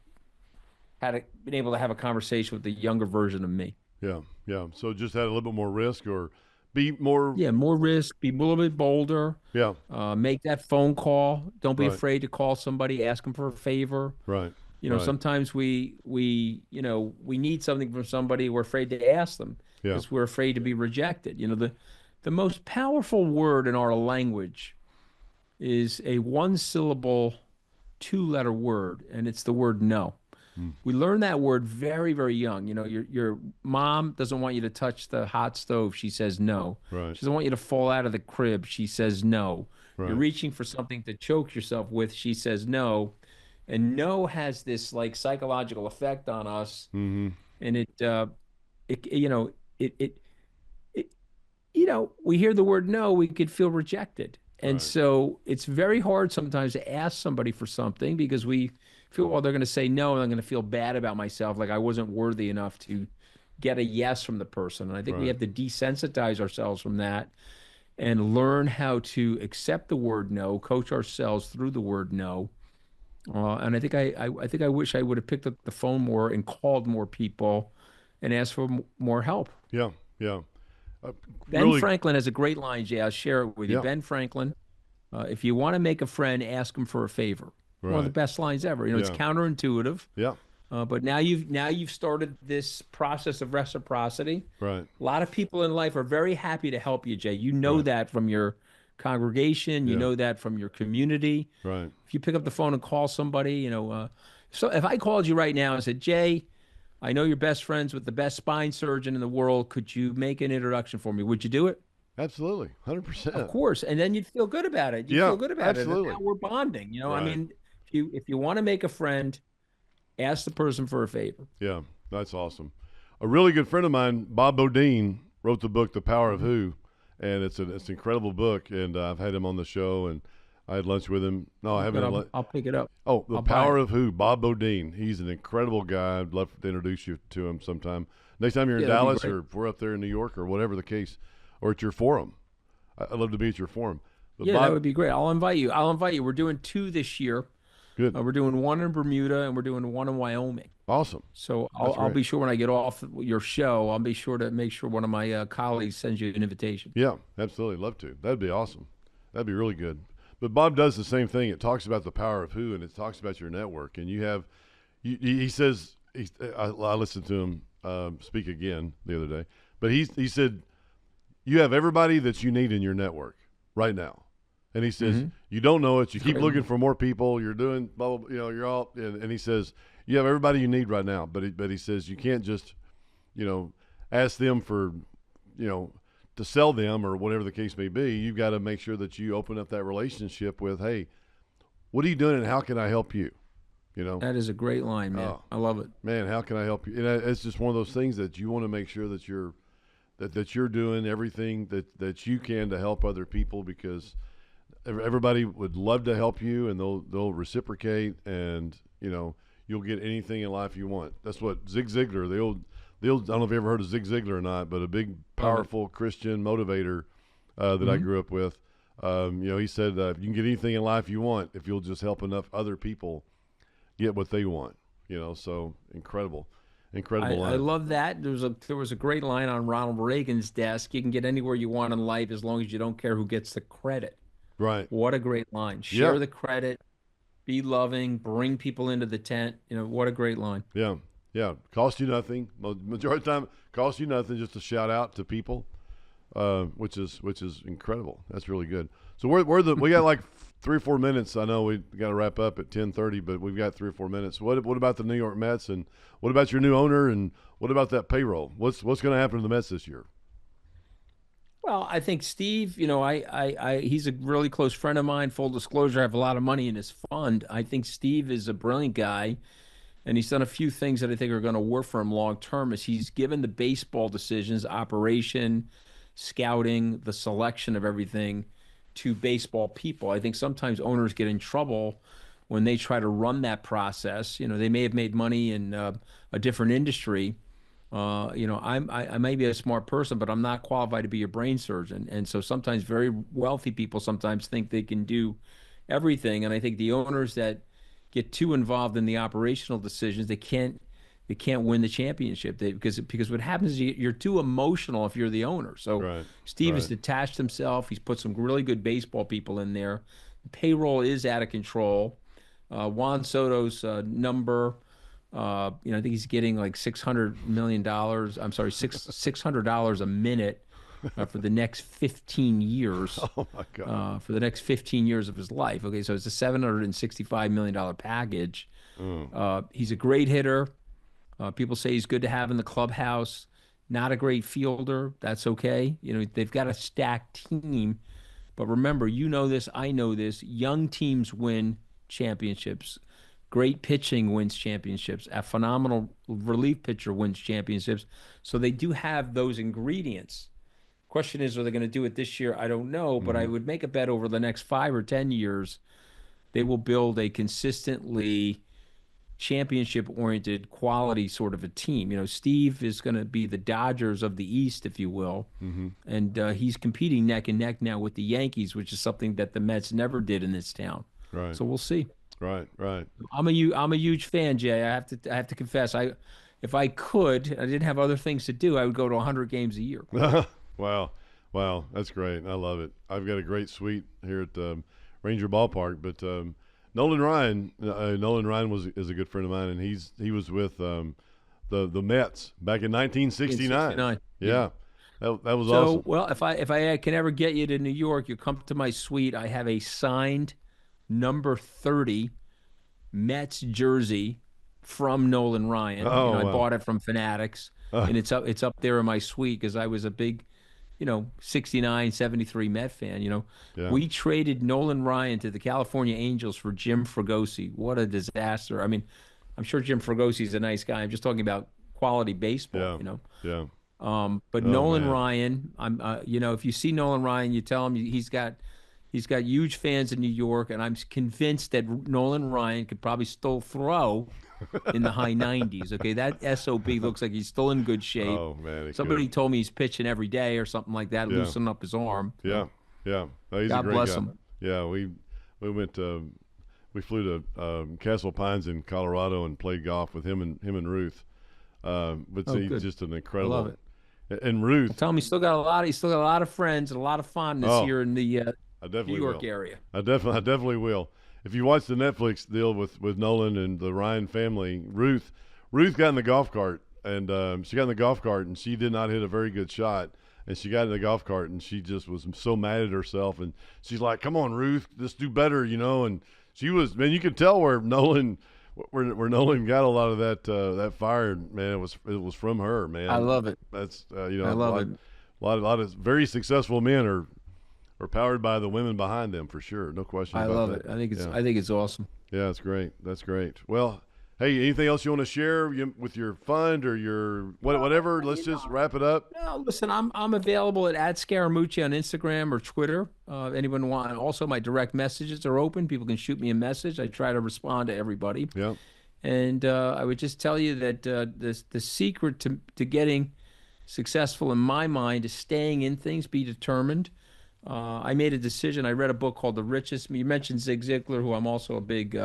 been able to have a conversation with the younger version of me. Yeah. Yeah. So just had a little bit more risk, or be more. Yeah, more risk, be a little bit bolder, Yeah. make that phone call. Don't be Right. afraid to call somebody, ask them for a favor. Right. Right. Sometimes we need something from somebody. We're afraid to ask them Yeah. because we're afraid to be rejected. The most powerful word in our language is a one syllable, two-letter word, and it's the word no. We learn that word very, very young. Your mom doesn't want you to touch the hot stove. She says no. Right. She doesn't want you to fall out of the crib. She says no. Right. You're reaching for something to choke yourself with. She says no. And no has this like psychological effect on us. Mm-hmm. And we hear the word no, we could feel rejected. And Right. so it's very hard sometimes to ask somebody for something because we feel, well, they're going to say no, and I'm going to feel bad about myself, like I wasn't worthy enough to get a yes from the person. And I think we Right. have to desensitize ourselves from that and learn how to accept the word no, coach ourselves through the word no. And I think I wish I would have picked up the phone more and called more people and asked for more help. Yeah. Yeah. Ben Really. Franklin has a great line, Jay. I'll share it with you. Yeah. Ben Franklin, if you want to make a friend, ask him for a favor. One of the Right. best lines ever. It's Yeah. counterintuitive, Yeah. but now you've started this process of reciprocity. Right. A lot of people in life are very happy to help you, Jay. You know Right. that from your congregation. You Yeah. know that from your community. Right. If you pick up the phone and call somebody, so if I called you right now and said, Jay, I know you're best friends with the best spine surgeon in the world. Could you make an introduction for me? Would you do it? Absolutely. Of 100%. course. And then you'd feel good about it. You'd Yeah, feel good about it. absolutely. And now we're bonding. I Right. mean, if you want to make a friend, ask the person for a favor. Yeah. That's awesome. A really good friend of mine, Bob Bodine, wrote the book, The Power of Who. And it's an incredible book. And I've had him on the show, and I had lunch with him. No, I haven't. I'll pick it up. Oh, The I'll buy Power it. of Who, Bob Bodine. He's an incredible guy. I'd love to introduce you to him sometime. Next time you're in Yeah, that'd be Dallas, great. or if we're up there in New York, or whatever the case, or at your forum. I'd love to be at your forum. But Yeah, Bob, that would be great. I'll invite you. We're doing 2 this year. good. We're doing 1 in Bermuda and we're doing 1 in Wyoming. Awesome. So That's I'll great. be sure when I get off your show, I'll be sure to make sure one of my colleagues sends you an invitation. Yeah, absolutely. Love to. That'd be awesome. That'd be really good. But Bob does the same thing. It talks about the power of who, and it talks about your network. And he says, I listened to him speak again the other day, but he said, you have everybody that you need in your network right now. And he says, you don't know it. You keep looking for more people. You're doing blah, blah, you're all, and he says, you have everybody you need right now. But he says, you can't just, ask them for, to sell them or whatever the case may be. You've got to make sure that you open up that relationship with, hey, what are you doing and how can I help you? That is a great line, man. Oh. I love it. Man, how can I help you? And it's just one of those things that you want to make sure that you're doing everything that you can to help other people, because everybody would love to help you, and they'll reciprocate, and you'll get anything in life you want. That's what Zig Ziglar, the old I don't know if you ever heard of Zig Ziglar or not, but a big powerful Christian motivator that I grew up with. He said you can get anything in life you want if you'll just help enough other people get what they want. So incredible line. I love that. There was a great line on Ronald Reagan's desk. You can get anywhere you want in life as long as you don't care who gets the credit. Right. What a great line. Share Yeah. the credit, be loving, bring people into the tent. What a great line. Yeah. Yeah. Cost you nothing. Majority of the time, cost you nothing just to shout out to people, which is incredible. That's really good. So we got like 3 or 4 minutes. I know we got to wrap up at 10:30, but we've got 3 or 4 minutes. What about the New York Mets, and what about your new owner, and what about that payroll? What's going to happen to the Mets this year? Well, I think Steve, he's a really close friend of mine. Full disclosure, I have a lot of money in his fund. I think Steve is a brilliant guy, and he's done a few things that I think are going to work for him long term. Is he's given the baseball decisions, operation, scouting, the selection of everything to baseball people. I think sometimes owners get in trouble when they try to run that process. You know, they may have made money in a different industry. You know, I may be a smart person, but I'm not qualified to be a brain surgeon. And so sometimes very wealthy people sometimes think they can do everything. And I think the owners that get too involved in the operational decisions, they can't win the championship because what happens is you're too emotional if you're the owner. So Right. Steve has Right. detached himself. He's put some really good baseball people in there. Payroll is out of control. Juan Soto's number, you know, I think he's getting like $600 million. I'm sorry, $600 a minute for the next 15 years. Oh my God. For the next 15 years of his life. Okay, so it's a $765 million package. He's a great hitter. People say he's good to have in the clubhouse. Not a great fielder. That's okay. You know, they've got a stacked team. But remember, you know this, I know this. Young teams win championships. Great pitching wins championships. A phenomenal relief pitcher wins championships. So they do have those ingredients. Question is, are they going to do it this year? I don't know, but I would make a bet over the next 5 or 10 years, they will build a consistently championship-oriented quality sort of a team. You know, Steve is going to be the Dodgers of the East, if you will, and he's competing neck and neck now with the Yankees, which is something that the Mets never did in this town. Right. So we'll see. Right. Right. I'm a huge fan, Jay. I have to confess. If I could, I didn't have other things to do, I would go to 100 games a year. Wow. Wow. That's great. I love it. I've got a great suite here at Ranger Ballpark, but Nolan Ryan is a good friend of mine, and he was with the Mets back in 1969. Yeah. That was awesome. Well, if I can ever get you to New York, you come to my suite. I have a signed number 30 Mets jersey from Nolan Ryan. Oh, I wow. bought it from Fanatics, and it's up there in my suite because I was a big, 69, 73 Met fan. Yeah. We traded Nolan Ryan to the California Angels for Jim Fregosi. What a disaster! I mean, I'm sure Jim Fregosi's a nice guy. I'm just talking about quality baseball. Yeah. But Oh, Nolan man. Ryan, if you see Nolan Ryan, you tell him he's got huge fans in New York, and I'm convinced that Nolan Ryan could probably still throw in the high 90s. Okay, that SOB looks like he's still in good shape. Oh man. Somebody told me he's pitching every day or something like that, Yeah. loosening up his arm. Yeah. Yeah. Oh, he's a God great bless guy. him. Yeah. We went we flew to Castle Pines in Colorado and played golf with him and Ruth. But he's good. just an incredible. I love it. And Ruth, Tell him he's still got a lot of friends and a lot of fondness Oh, here in the I definitely New York will. area. I definitely will. If you watch the Netflix deal with Nolan and the Ryan family, Ruth got in the golf cart, and she got in the golf cart, and she did not hit a very good shot, and she got in the golf cart, and she just was so mad at herself, and she's like, "Come on, Ruth, just do better," and she was, man, you could tell where Nolan got a lot of that fire, man. It was from her, man. I love it. That's I love it. A lot of very successful men are powered by the women behind them, for sure. No question I about love that. it. I think Yeah. it's awesome. Yeah, that's great. That's great. Well, hey, anything else you want to share with your fund or your whatever? Let's just wrap it up. No, listen, I'm available at Scaramucci on Instagram or Twitter. Anyone want? Also, my direct messages are open. People can shoot me a message. I try to respond to everybody. Yeah. And I would just tell you that the secret to getting successful in my mind is staying in things, be determined. I made a decision. I read a book called The Richest. You mentioned Zig Ziglar, who I'm also a big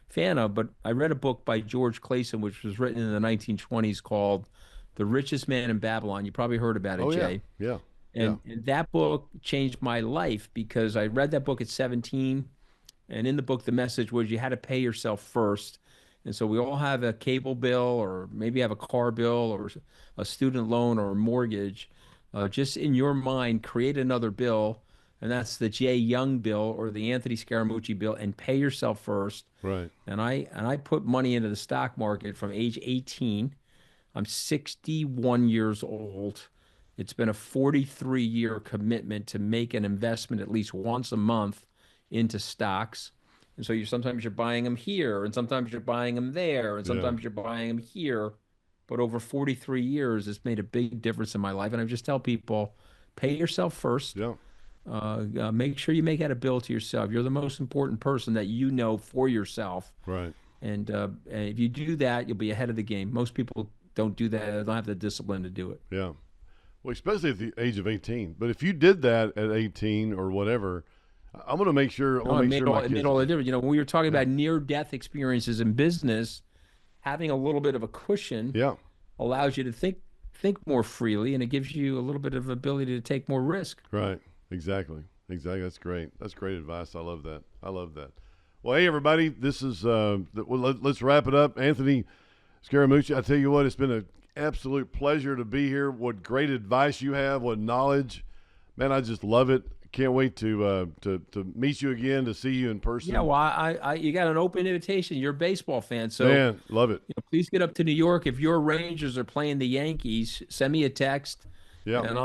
fan of, but I read a book by George Clason, which was written in the 1920s called The Richest Man in Babylon. You probably heard about it, Oh, Jay. yeah. And that book changed my life because I read that book at 17. And in the book, the message was you had to pay yourself first. And so we all have a cable bill or maybe have a car bill or a student loan or a mortgage. Just in your mind, create another bill, and that's the Jay Young bill or the Anthony Scaramucci bill, and pay yourself first. Right. And I put money into the stock market from age 18. I'm 61 years old. It's been a 43-year commitment to make an investment at least once a month into stocks. And so sometimes you're buying them here, and sometimes you're buying them there, and sometimes you're buying them here. But over 43 years, it's made a big difference in my life. And I just tell people, pay yourself first. Yeah. make sure you make that a bill to yourself. You're the most important person that you know for yourself. Right. And if you do that, you'll be ahead of the game. Most people don't do that. They don't have the discipline to do it. Yeah. Well, especially at the age of 18. But if you did that at 18 or whatever, I'm going to make sure. No, it made all the difference. When we were talking about near-death experiences in business, having a little bit of a cushion allows you to think more freely, and it gives you a little bit of ability to take more risk. Right. Exactly. That's great. That's great advice. I love that. Well, hey, everybody, this is let's wrap it up. Anthony Scaramucci, I tell you what, it's been an absolute pleasure to be here. What great advice you have, what knowledge. Man, I just love it. Can't wait to meet you again, to see you in person. Yeah, well, you got an open invitation. You're a baseball fan, so man, love it. Please get up to New York. If your Rangers are playing the Yankees, send me a text. Yeah, and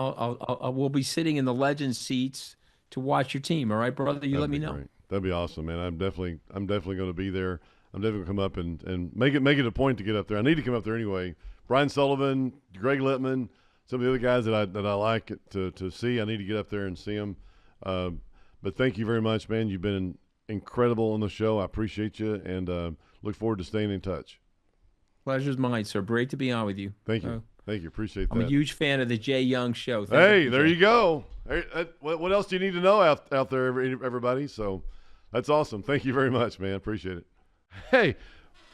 we'll be sitting in the legend seats to watch your team. All right, brother, let me know. Great. That'd be awesome, man. I'm definitely going to be there. I'm definitely going to come up and make it a point to get up there. I need to come up there anyway. Brian Sullivan, Greg Littman, some of the other guys that I like to see. I need to get up there and see them. But thank you very much, man. You've been incredible on the show. I appreciate you, and look forward to staying in touch. Pleasure's mine, sir. Great to be on with you. Thank you. Thank you. Appreciate that. I'm a huge fan of the Jay Young Show. Hey, there you go. What else do you need to know out there, everybody? So that's awesome. Thank you very much, man. Appreciate it. Hey,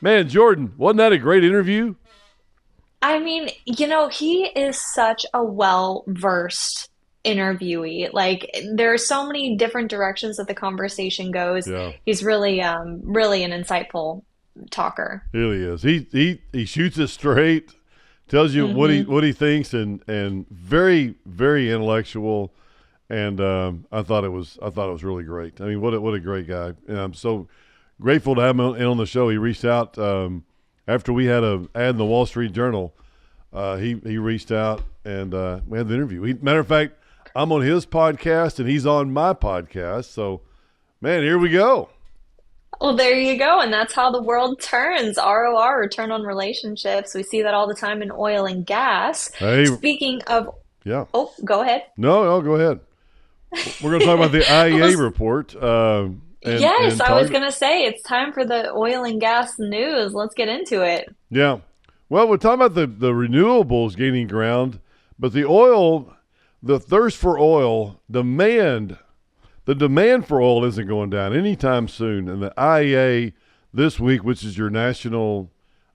man, Jordan, wasn't that a great interview? I mean, he is such a well-versed interviewee. Like, there are so many different directions that the conversation goes. Yeah. He's really an insightful talker. He really is. He shoots it straight, tells you what he thinks, and very, very intellectual. And I thought it was really great. I mean, what a great guy. And I'm so grateful to have him on the show. He reached out after we had an ad in the Wall Street Journal. He reached out, and we had the interview. Matter of fact, I'm on his podcast and he's on my podcast. So, man, here we go. Well, there you go. And that's how the world turns. ROR, return on relationships. We see that all the time in oil and gas. Hey, speaking of, oh, go ahead. No, go ahead. We're going to talk about the IEA report. Yes, I was going to say it's time for the oil and gas news. Let's get into it. Yeah. Well, we're talking about the renewables gaining ground, but the thirst for oil, the demand for oil isn't going down anytime soon. And the IEA this week, which is your national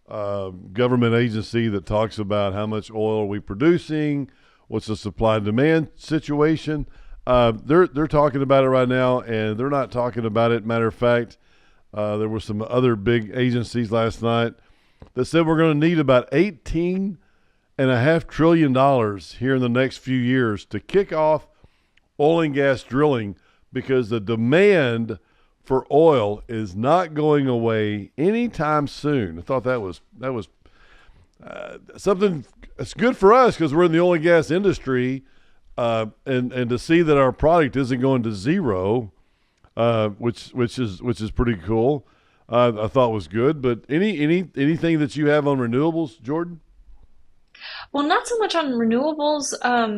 government agency that talks about how much oil are we producing, what's the supply and demand situation, they're talking about it right now, and they're not talking about it. Matter of fact, there were some other big agencies last night that said we're going to need about $18.5 trillion here in the next few years to kick off oil and gas drilling, because the demand for oil is not going away anytime soon. I thought that was something that's good for us, because we're in the oil and gas industry, and to see that our product isn't going to zero, which is pretty cool. I thought was good. But anything that you have on renewables, Jordan? Well, not so much on renewables,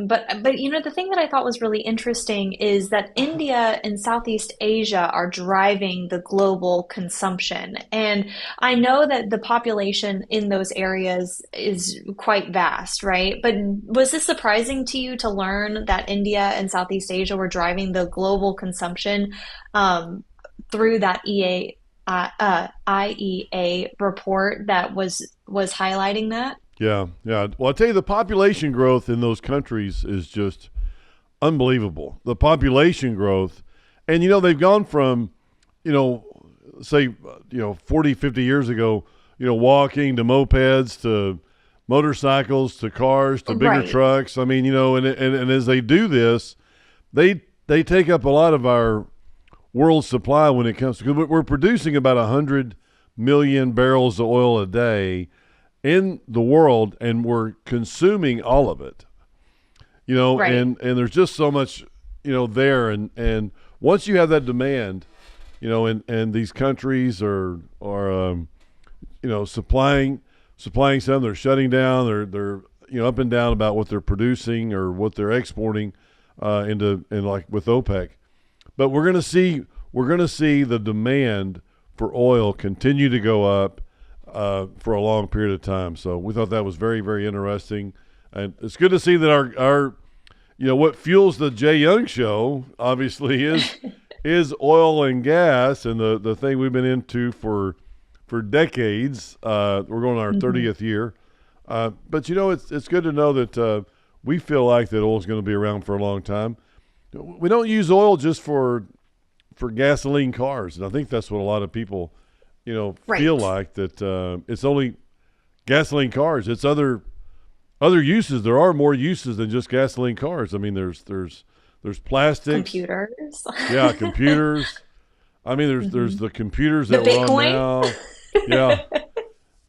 but the thing that I thought was really interesting is that India and Southeast Asia are driving the global consumption. And I know that the population in those areas is quite vast, right? But was this surprising to you to learn that India and Southeast Asia were driving the global consumption through that IEA report that was highlighting that? Yeah. Well, I'll tell you, the population growth in those countries is just unbelievable. The population growth, and they've gone from, say, 40, 50 years ago, walking to mopeds to motorcycles to cars to bigger trucks. I mean, and as they do this, they take up a lot of our world supply when it comes to, because we're producing about 100 million barrels of oil a day in the world, and we're consuming all of it, and there's just so much, there. And once you have that demand, and these countries are supplying some, they're shutting down, they're up and down about what they're producing or what they're exporting. and like with OPEC. But we're going to see the demand for oil continue to go up for a long period of time. So we thought that was very, very interesting, and it's good to see that our what fuels the Jay Young Show obviously is oil and gas, and the thing we've been into for decades. We're going on our 30th year, but it's good to know that we feel like that oil is going to be around for a long time. We don't use oil just for gasoline cars, and I think that's what a lot of people feel like, that it's only gasoline cars. It's other uses. There are more uses than just gasoline cars. I mean, there's plastics, computers. Yeah, computers. I mean, there's the computers that we're on now. Yeah,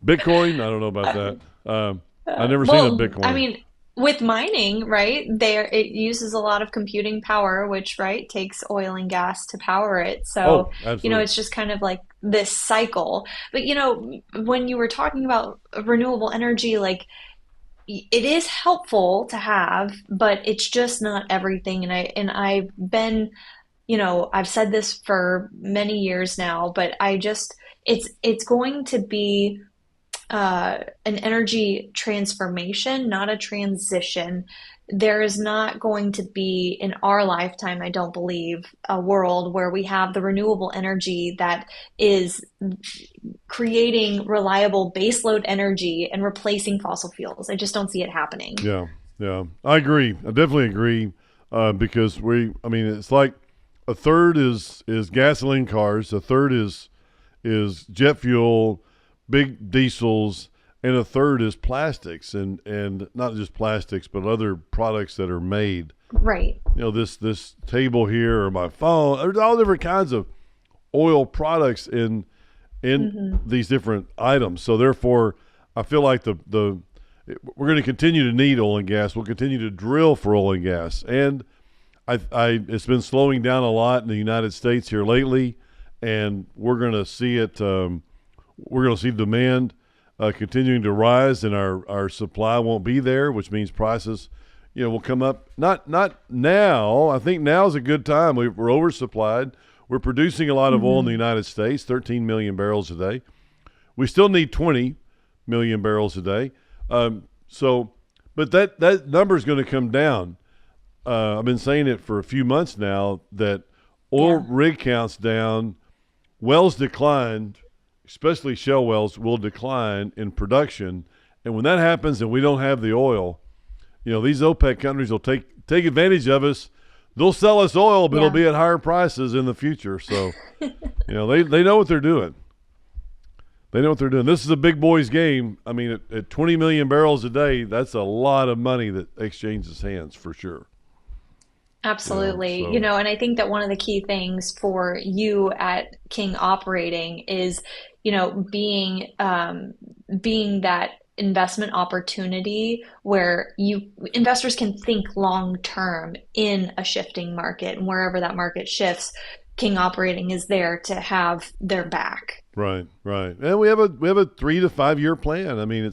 Bitcoin. I don't know about that. I've never seen a Bitcoin. I mean, with mining, right? It uses a lot of computing power, which takes oil and gas to power it. So, it's just kind of like this cycle. But when you were talking about renewable energy, like, it is helpful to have, but it's just not everything. And I've been, I've said this for many years now, but it's going to be an energy transformation, not a transition. There is not going to be, in our lifetime, I don't believe, a world where we have the renewable energy that is creating reliable baseload energy and replacing fossil fuels. I just don't see it happening. Yeah, I agree. I definitely agree, because it's like a third is gasoline cars, a third is jet fuel, big diesels, and a third is plastics, and not just plastics, but other products that are made. Right. This table here, or my phone, there's all different kinds of oil products in these different items. So therefore, I feel like we're going to continue to need oil and gas. We'll continue to drill for oil and gas, and it's been slowing down a lot in the United States here lately, and we're going to see it. We're going to see demand continuing to rise, and our supply won't be there, which means prices, will come up. Not now. I think now is a good time. We're oversupplied. We're producing a lot of oil in the United States, 13 million barrels a day. We still need 20 million barrels a day. But that number is going to come down. I've been saying it for a few months now that oil rig counts down, wells declined. Especially shale wells will decline in production, and when that happens and we don't have the oil, these OPEC countries will take advantage of us. They'll sell us oil, but it'll be at higher prices in the future. So, they know what they're doing. They know what they're doing. This is a big boys game. I mean, at 20 million barrels a day, that's a lot of money that exchanges hands for sure. Absolutely. And I think that one of the key things for you at King Operating is, being that investment opportunity where investors can think long term in a shifting market, and wherever that market shifts, King Operating is there to have their back. Right. And we have a 3 to 5 year plan. I mean,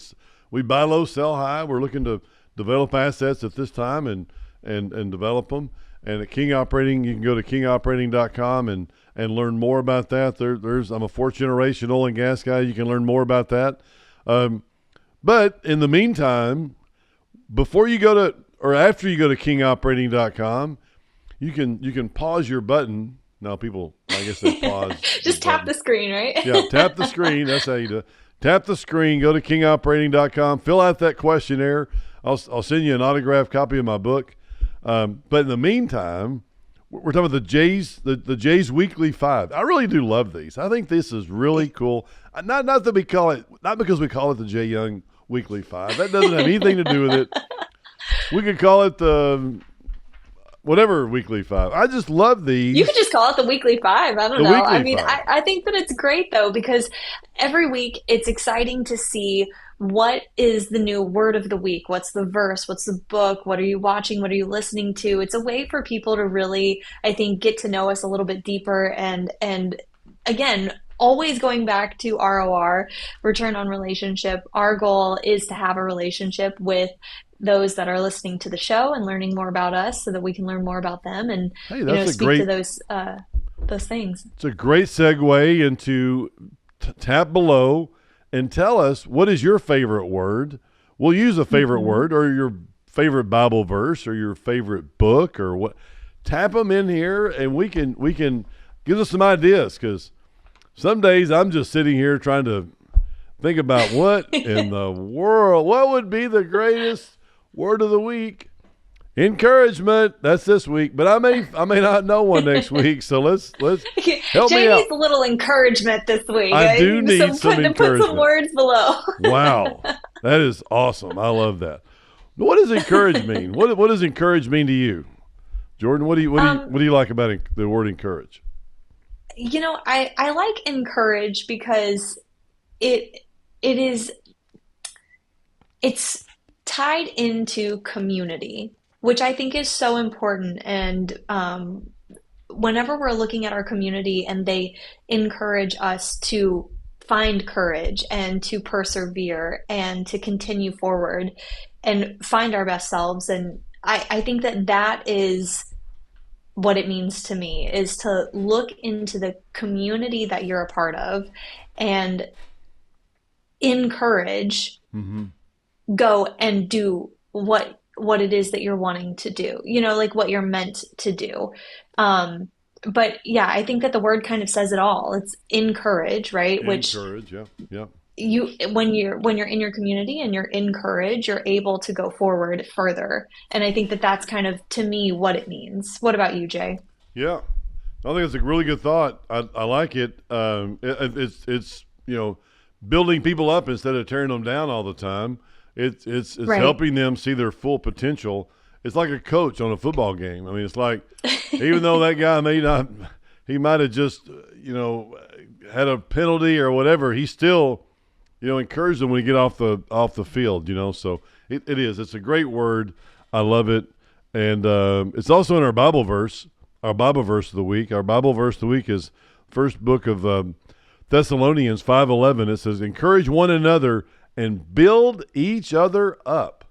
we buy low, sell high. We're looking to develop assets at this time and develop them. And at King Operating, you can go to kingoperating.com and learn more about that. I'm a fourth generation oil and gas guy. You can learn more about that. But in the meantime, before you go to, or after you go to kingoperating.com, you can pause your button. Now people, I guess they pause. Just tap the screen, right? Yeah, tap the screen. That's how you do it. Tap the screen, go to kingoperating.com, fill out that questionnaire. I'll send you an autographed copy of my book. But in the meantime, we're talking about the Jay's Weekly 5. I really do love these. I think this is really cool. Not that we call it, not because we call it the Jay Young Weekly 5. That doesn't have anything to do with it. We could call it the whatever Weekly 5. I just love these. You could just call it the Weekly 5. I don't know. I mean, I think that it's great though, because every week it's exciting to see what is the new word of the week? What's the verse? What's the book? What are you watching? What are you listening to? It's a way for people to really, I think, get to know us a little bit deeper and again, always going back to ROR, return on relationship. Our goal is to have a relationship with those that are listening to the show and learning more about us so that we can learn more about them and, Hey, that's a speak great, to those things. it's a great segue into tap below and tell us, what is your favorite word? We'll use a favorite word or your favorite Bible verse or your favorite book or what. Tap them in here and we can give us some ideas, because some days I'm just sitting here trying to think about what in the world, what would be the greatest word of the week. Encouragement. That's this week, but I may not know one next week. So let's help Jay me out. needs a little encouragement this week. I do need some Put encouragement. some words below. Wow, that is awesome. I love that. What does encourage mean? What does encourage mean to you, Jordan? What do you like about the word encourage? I like encourage because it's tied into community, which I think is so important. And whenever we're looking at our community and they encourage us to find courage and to persevere and to continue forward and find our best selves. And I think that is what it means to me, is to look into the community that you're a part of and encourage, go and do what it is that you're wanting to do, like what you're meant to do. But yeah, I think that the word kind of says it all. It's encourage, right? Encourage, yeah. When you're in your community and you're encouraged, you're able to go forward further. And I think that that's kind of, to me, what it means. What about you, Jay? Yeah, I think it's a really good thought. I like it. It's building people up instead of tearing them down all the time. It's Right. helping them see their full potential. It's like a coach on a football game. I mean, it's like, even though that guy he might have just had a penalty or whatever, he still encourage them when you get off the field. So it is. It's a great word. I love it, and it's also in our Bible verse. Our Bible verse of the week. Our Bible verse of the week is first book of Thessalonians 5:11. It says, "Encourage one another and build each other up."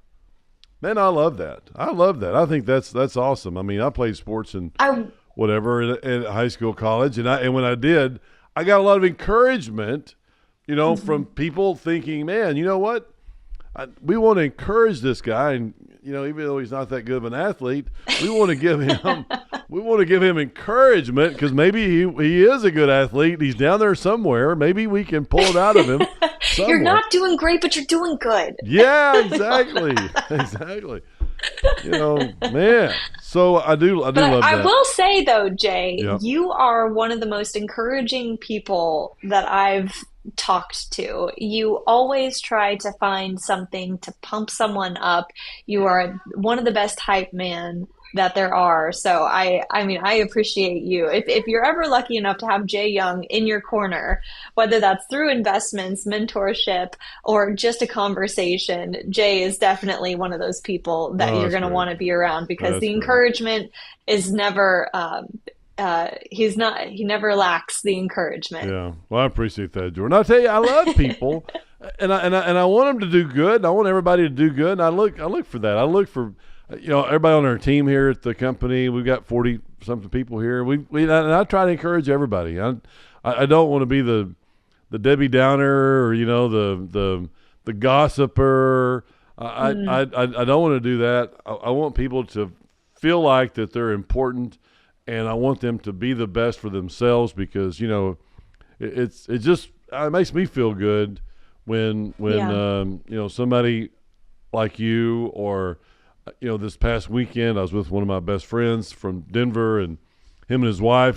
Man, I love that. I think that's awesome. I mean, I played sports and whatever in high school, college, and when I did, I got a lot of encouragement, from people thinking, man, you know what? We want to encourage this guy, and even though he's not that good of an athlete, we want to give him encouragement, because maybe he is a good athlete. He's down there somewhere. Maybe we can pull it out of him somewhere. You're not doing great, but you're doing good. Yeah, exactly. Exactly. Man. So I do love that. I will say though, Jay, Yep. you are one of the most encouraging people that I've talked to. You always try to find something to pump someone up. You are one of the best hype men that there are. So I mean, I appreciate you. If you're ever lucky enough to have Jay Young in your corner, whether that's through investments, mentorship, or just a conversation, Jay is definitely one of those people that Oh, you're that's going to great. want to be around, because That's the great. encouragement is never, he never lacks the encouragement. Yeah. Well, I appreciate that, Jordan. I'll tell you, I love people, and I want them to do good. I want everybody to do good. And I look for that. I look for, everybody on our team here at the company. We've got 40 something people here. And I try to encourage everybody. I don't want to be the Debbie Downer or the gossiper. I don't want to do that. I want people to feel like that they're important, and I want them to be the best for themselves, because it makes me feel good when somebody like you, or this past weekend I was with one of my best friends from Denver, and him and his wife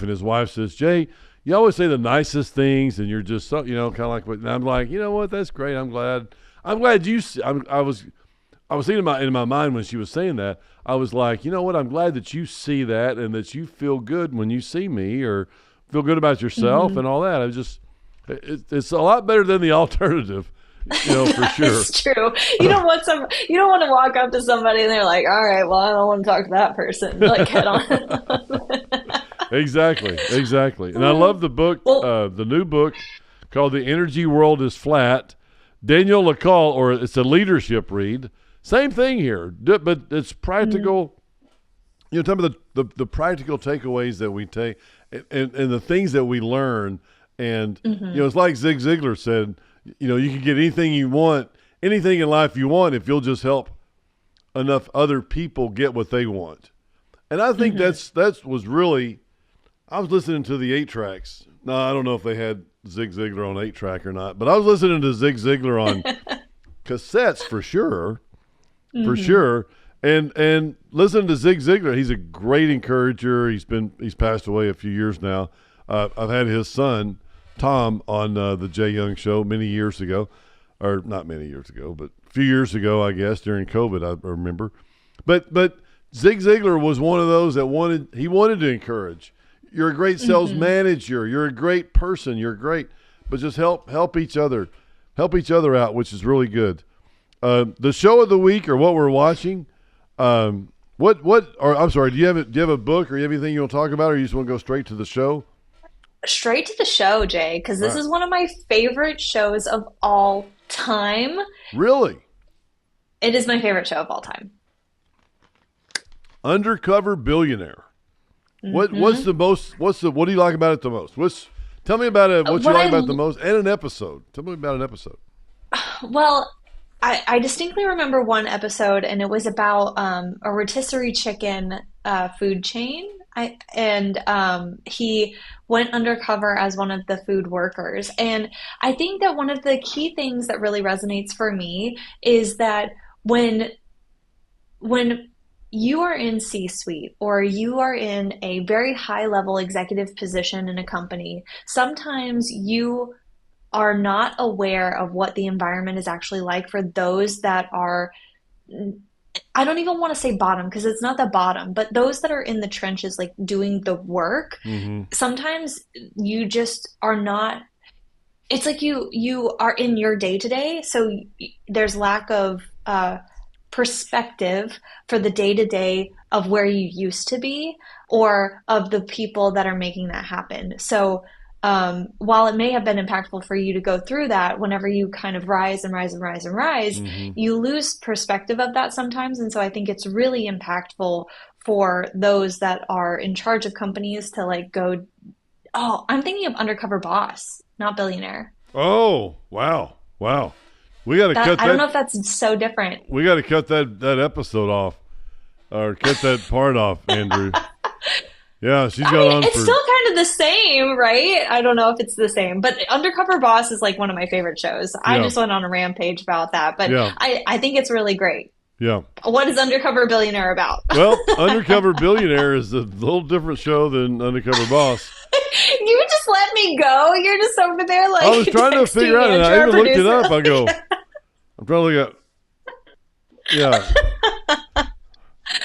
says, "Jay, you always say the nicest things, and you're just so, kind of like what." And I'm like, you know what? That's great. I'm glad you. I was thinking in my mind when she was saying that. I was like, you know what? I'm glad that you see that, and that you feel good when you see me, or feel good about yourself and all that. It's a lot better than the alternative, for sure. It's true. You don't want to walk up to somebody and they're like, all right, well, I don't want to talk to that person. Like, head on. Exactly. And I love the book, the new book called The Energy World is Flat. Daniel LaCalle, or it's a leadership read. Same thing here, but it's practical. Talking about the practical takeaways that we take and the things that we learn. And, it's like Zig Ziglar said, you can get anything you want, anything in life you want if you'll just help enough other people get what they want. And I think that was really, I was listening to the 8-tracks. No, I don't know if they had Zig Ziglar on 8-track or not, but I was listening to Zig Ziglar on cassettes for sure, and listening to Zig Ziglar. He's a great encourager. He's passed away a few years now. I've had his son Tom on the Jay Young Show many years ago, or not many years ago, but a few years ago, I guess during COVID, I remember. But Zig Ziglar was one of those that wanted to encourage. You're a great sales manager. You're a great person. You're great, but just help each other out, which is really good. The show of the week, or what we're watching. I'm sorry. Do you have a book, or you have anything you want to talk about, or you just want to go straight to the show? Straight to the show, Jay, because this is one of my favorite shows of all time. Really? It is my favorite show of all time. Undercover Billionaire. What do you like about it the most? Tell me about it. What you like about it the most, and an episode. Tell me about an episode. Well, I distinctly remember one episode, and it was about a rotisserie chicken food chain. He went undercover as one of the food workers. And I think that one of the key things that really resonates for me is that when you are in C-suite, or you are in a very high-level executive position in a company, sometimes you are not aware of what the environment is actually like for those that are, I don't even want to say bottom, because it's not the bottom, but those that are in the trenches, like doing the work. Sometimes you just are not, it's like you are in your day-to-day, so there's lack of perspective for the day-to-day of where you used to be, or of the people that are making that happen. So while it may have been impactful for you to go through that, whenever you kind of rise, you lose perspective of that sometimes. And so I think it's really impactful for those that are in charge of companies to go, I'm thinking of Undercover Boss, not Billionaire. Oh, wow. We got to cut that. I don't know if that's so different. We got to cut that episode off, or cut that part off, Andrew. Yeah, she's got on. It's still kind of the same, right? I don't know if it's the same, but Undercover Boss is one of my favorite shows. I just went on a rampage about that, but I think it's really great. Yeah. What is Undercover Billionaire about? Well, Undercover Billionaire is a little different show than Undercover Boss. You just let me go. You're just over there I was trying to figure out, and I even looked it up. I go, I'm trying to look at. Yeah.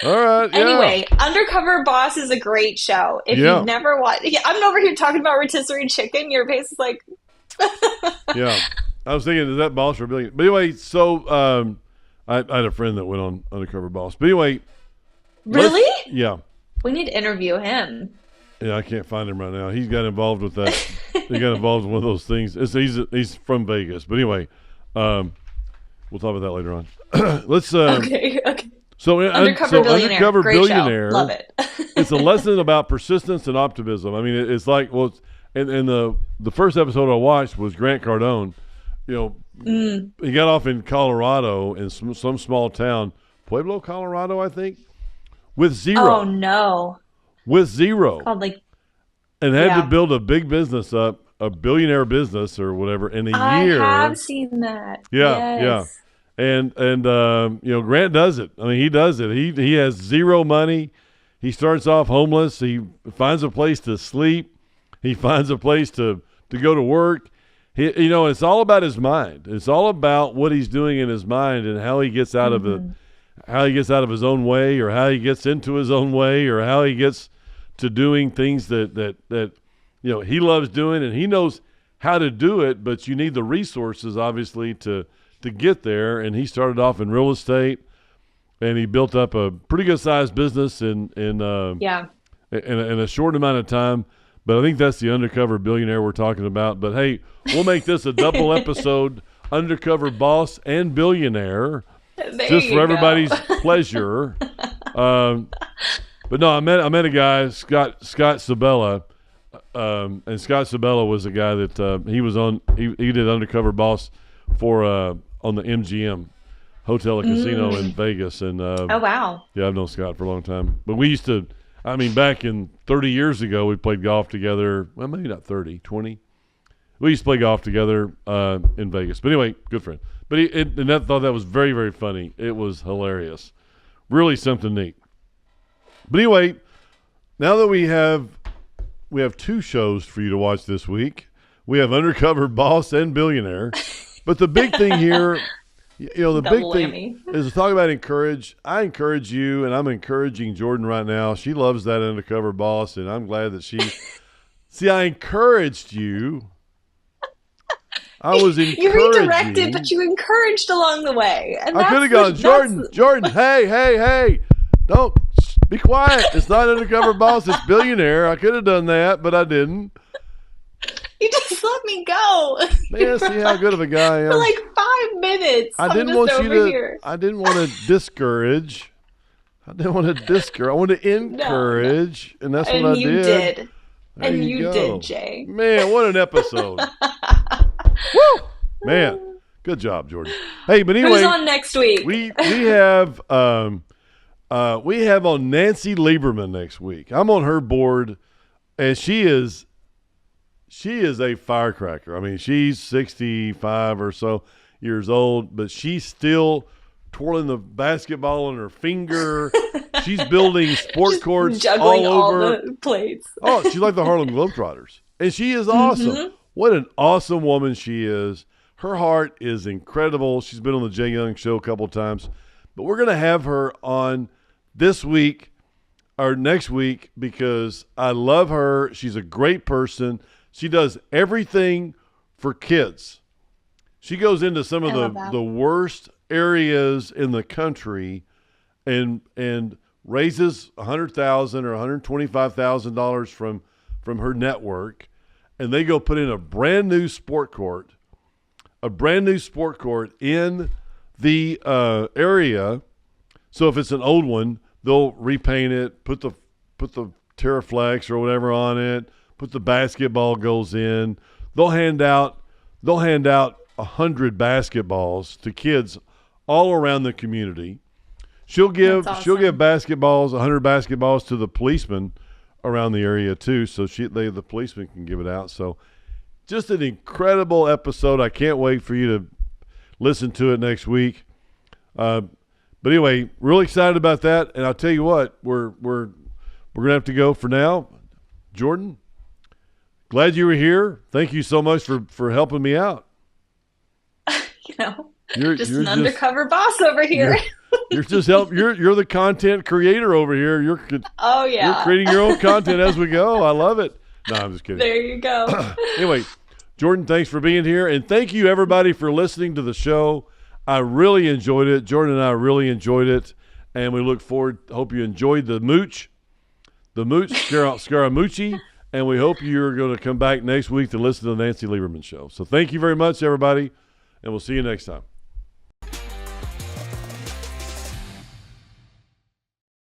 All right. Yeah. Anyway, Undercover Boss is a great show. If you've never watched, I'm over here talking about rotisserie chicken. Your face is like. Yeah, I was thinking, is that Boss or Billionaire? But anyway, so I had a friend that went on Undercover Boss. But anyway. Really? Yeah. We need to interview him. Yeah, I can't find him right now. He's got involved with that. He got involved with one of those things. He's from Vegas. But anyway, we'll talk about that later on. Let's. Okay. So Undercover Billionaire. Great Billionaire. Show. Love it. It's a lesson about persistence and optimism. I mean, it's like, and the first episode I watched was Grant Cardone. He got off in Colorado, in some small town, Pueblo, Colorado, I think, with zero. Oh no. With zero. Called and had to build a big business up, a billionaire business or whatever, in a year. I have seen that. Yeah, yes. yeah. And Grant does it. I mean, he does it. He has zero money. He starts off homeless. He finds a place to sleep. He finds a place to go to work. It's all about his mind. It's all about what he's doing in his mind and how he gets out of it, how he gets out of his own way, or how he gets into his own way, or how he gets to doing things that he loves doing, and he knows how to do it. But you need the resources, obviously, to get there. And he started off in real estate, and he built up a pretty good sized business in in a short amount of time. But I think that's the undercover billionaire we're talking about. But hey, we'll make this a double episode, undercover boss and billionaire, just for everybody's pleasure. But no, I met a guy, Scott Sabella, and Scott Sabella was a guy that he was on. He did undercover boss for on the MGM Hotel and Casino in Vegas. And oh wow, yeah, I've known Scott for a long time. But we used to. I mean, back in 30 years ago, we played golf together. Well, maybe not 30, 20. We used to play golf together in Vegas. But anyway, good friend. But I thought that was very, very funny. It was hilarious. Really something neat. But anyway, now that we have 2 shows for you to watch this week. We have Undercover Boss and Billionaire. But the big thing here, the big thing is to talk about encourage. I encourage you, and I'm encouraging Jordan right now. She loves that Undercover Boss, and I'm glad that she – see, I encouraged you. I was encouraging. You redirected, but you encouraged along the way. And I could have gone, Jordan, hey, don't be quiet. It's not Undercover Boss, it's Billionaire. I could have done that, but I didn't. You just let me go. Man, see how good of a guy I am. For like 5 minutes. I didn't want to discourage. I wanted to encourage, and that's what I did. You did. There and you go. did, Jay. Man, what an episode. Woo! Man, good job, Jordan. Hey, but anyway, who's on next week? We have on Nancy Lieberman next week. I'm on her board, and she is a firecracker. I mean, she's 65 or so years old, but she's still twirling the basketball on her finger. She's building sport courts juggling all over. All the plates. Oh, she's like the Harlem Globetrotters. And she is awesome. Mm-hmm. What an awesome woman she is. Her heart is incredible. She's been on the Jay Young Show a couple of times. But we're going to have her on this week or next week because I love her. She's a great person. She does everything for kids. She goes into some of the worst areas in the country and raises $100,000 or $125,000 from her network, and they go put in a brand new sport court in the area. So if it's an old one, they'll repaint it, put the Tariffs or whatever on it. Put the basketball goals in. They'll hand out 100 basketballs to kids all around the community. She'll give basketballs, 100 basketballs to the policemen around the area too. So the policemen can give it out. So just an incredible episode. I can't wait for you to listen to it next week. But anyway, really excited about that. And I'll tell you what, we're gonna have to go for now. Jordan, glad you were here. Thank you so much for helping me out. You're just an undercover boss over here. You're just you're the content creator over here. You're creating your own content as we go. I love it. No, I'm just kidding. There you go. Anyway, Jordan, thanks for being here, and thank you everybody for listening to the show. I really enjoyed it. Jordan and I really enjoyed it, and we look forward. Hope you enjoyed the mooch Scaramucci. And we hope you're going to come back next week to listen to the Nancy Lieberman Show. So thank you very much, everybody, and we'll see you next time.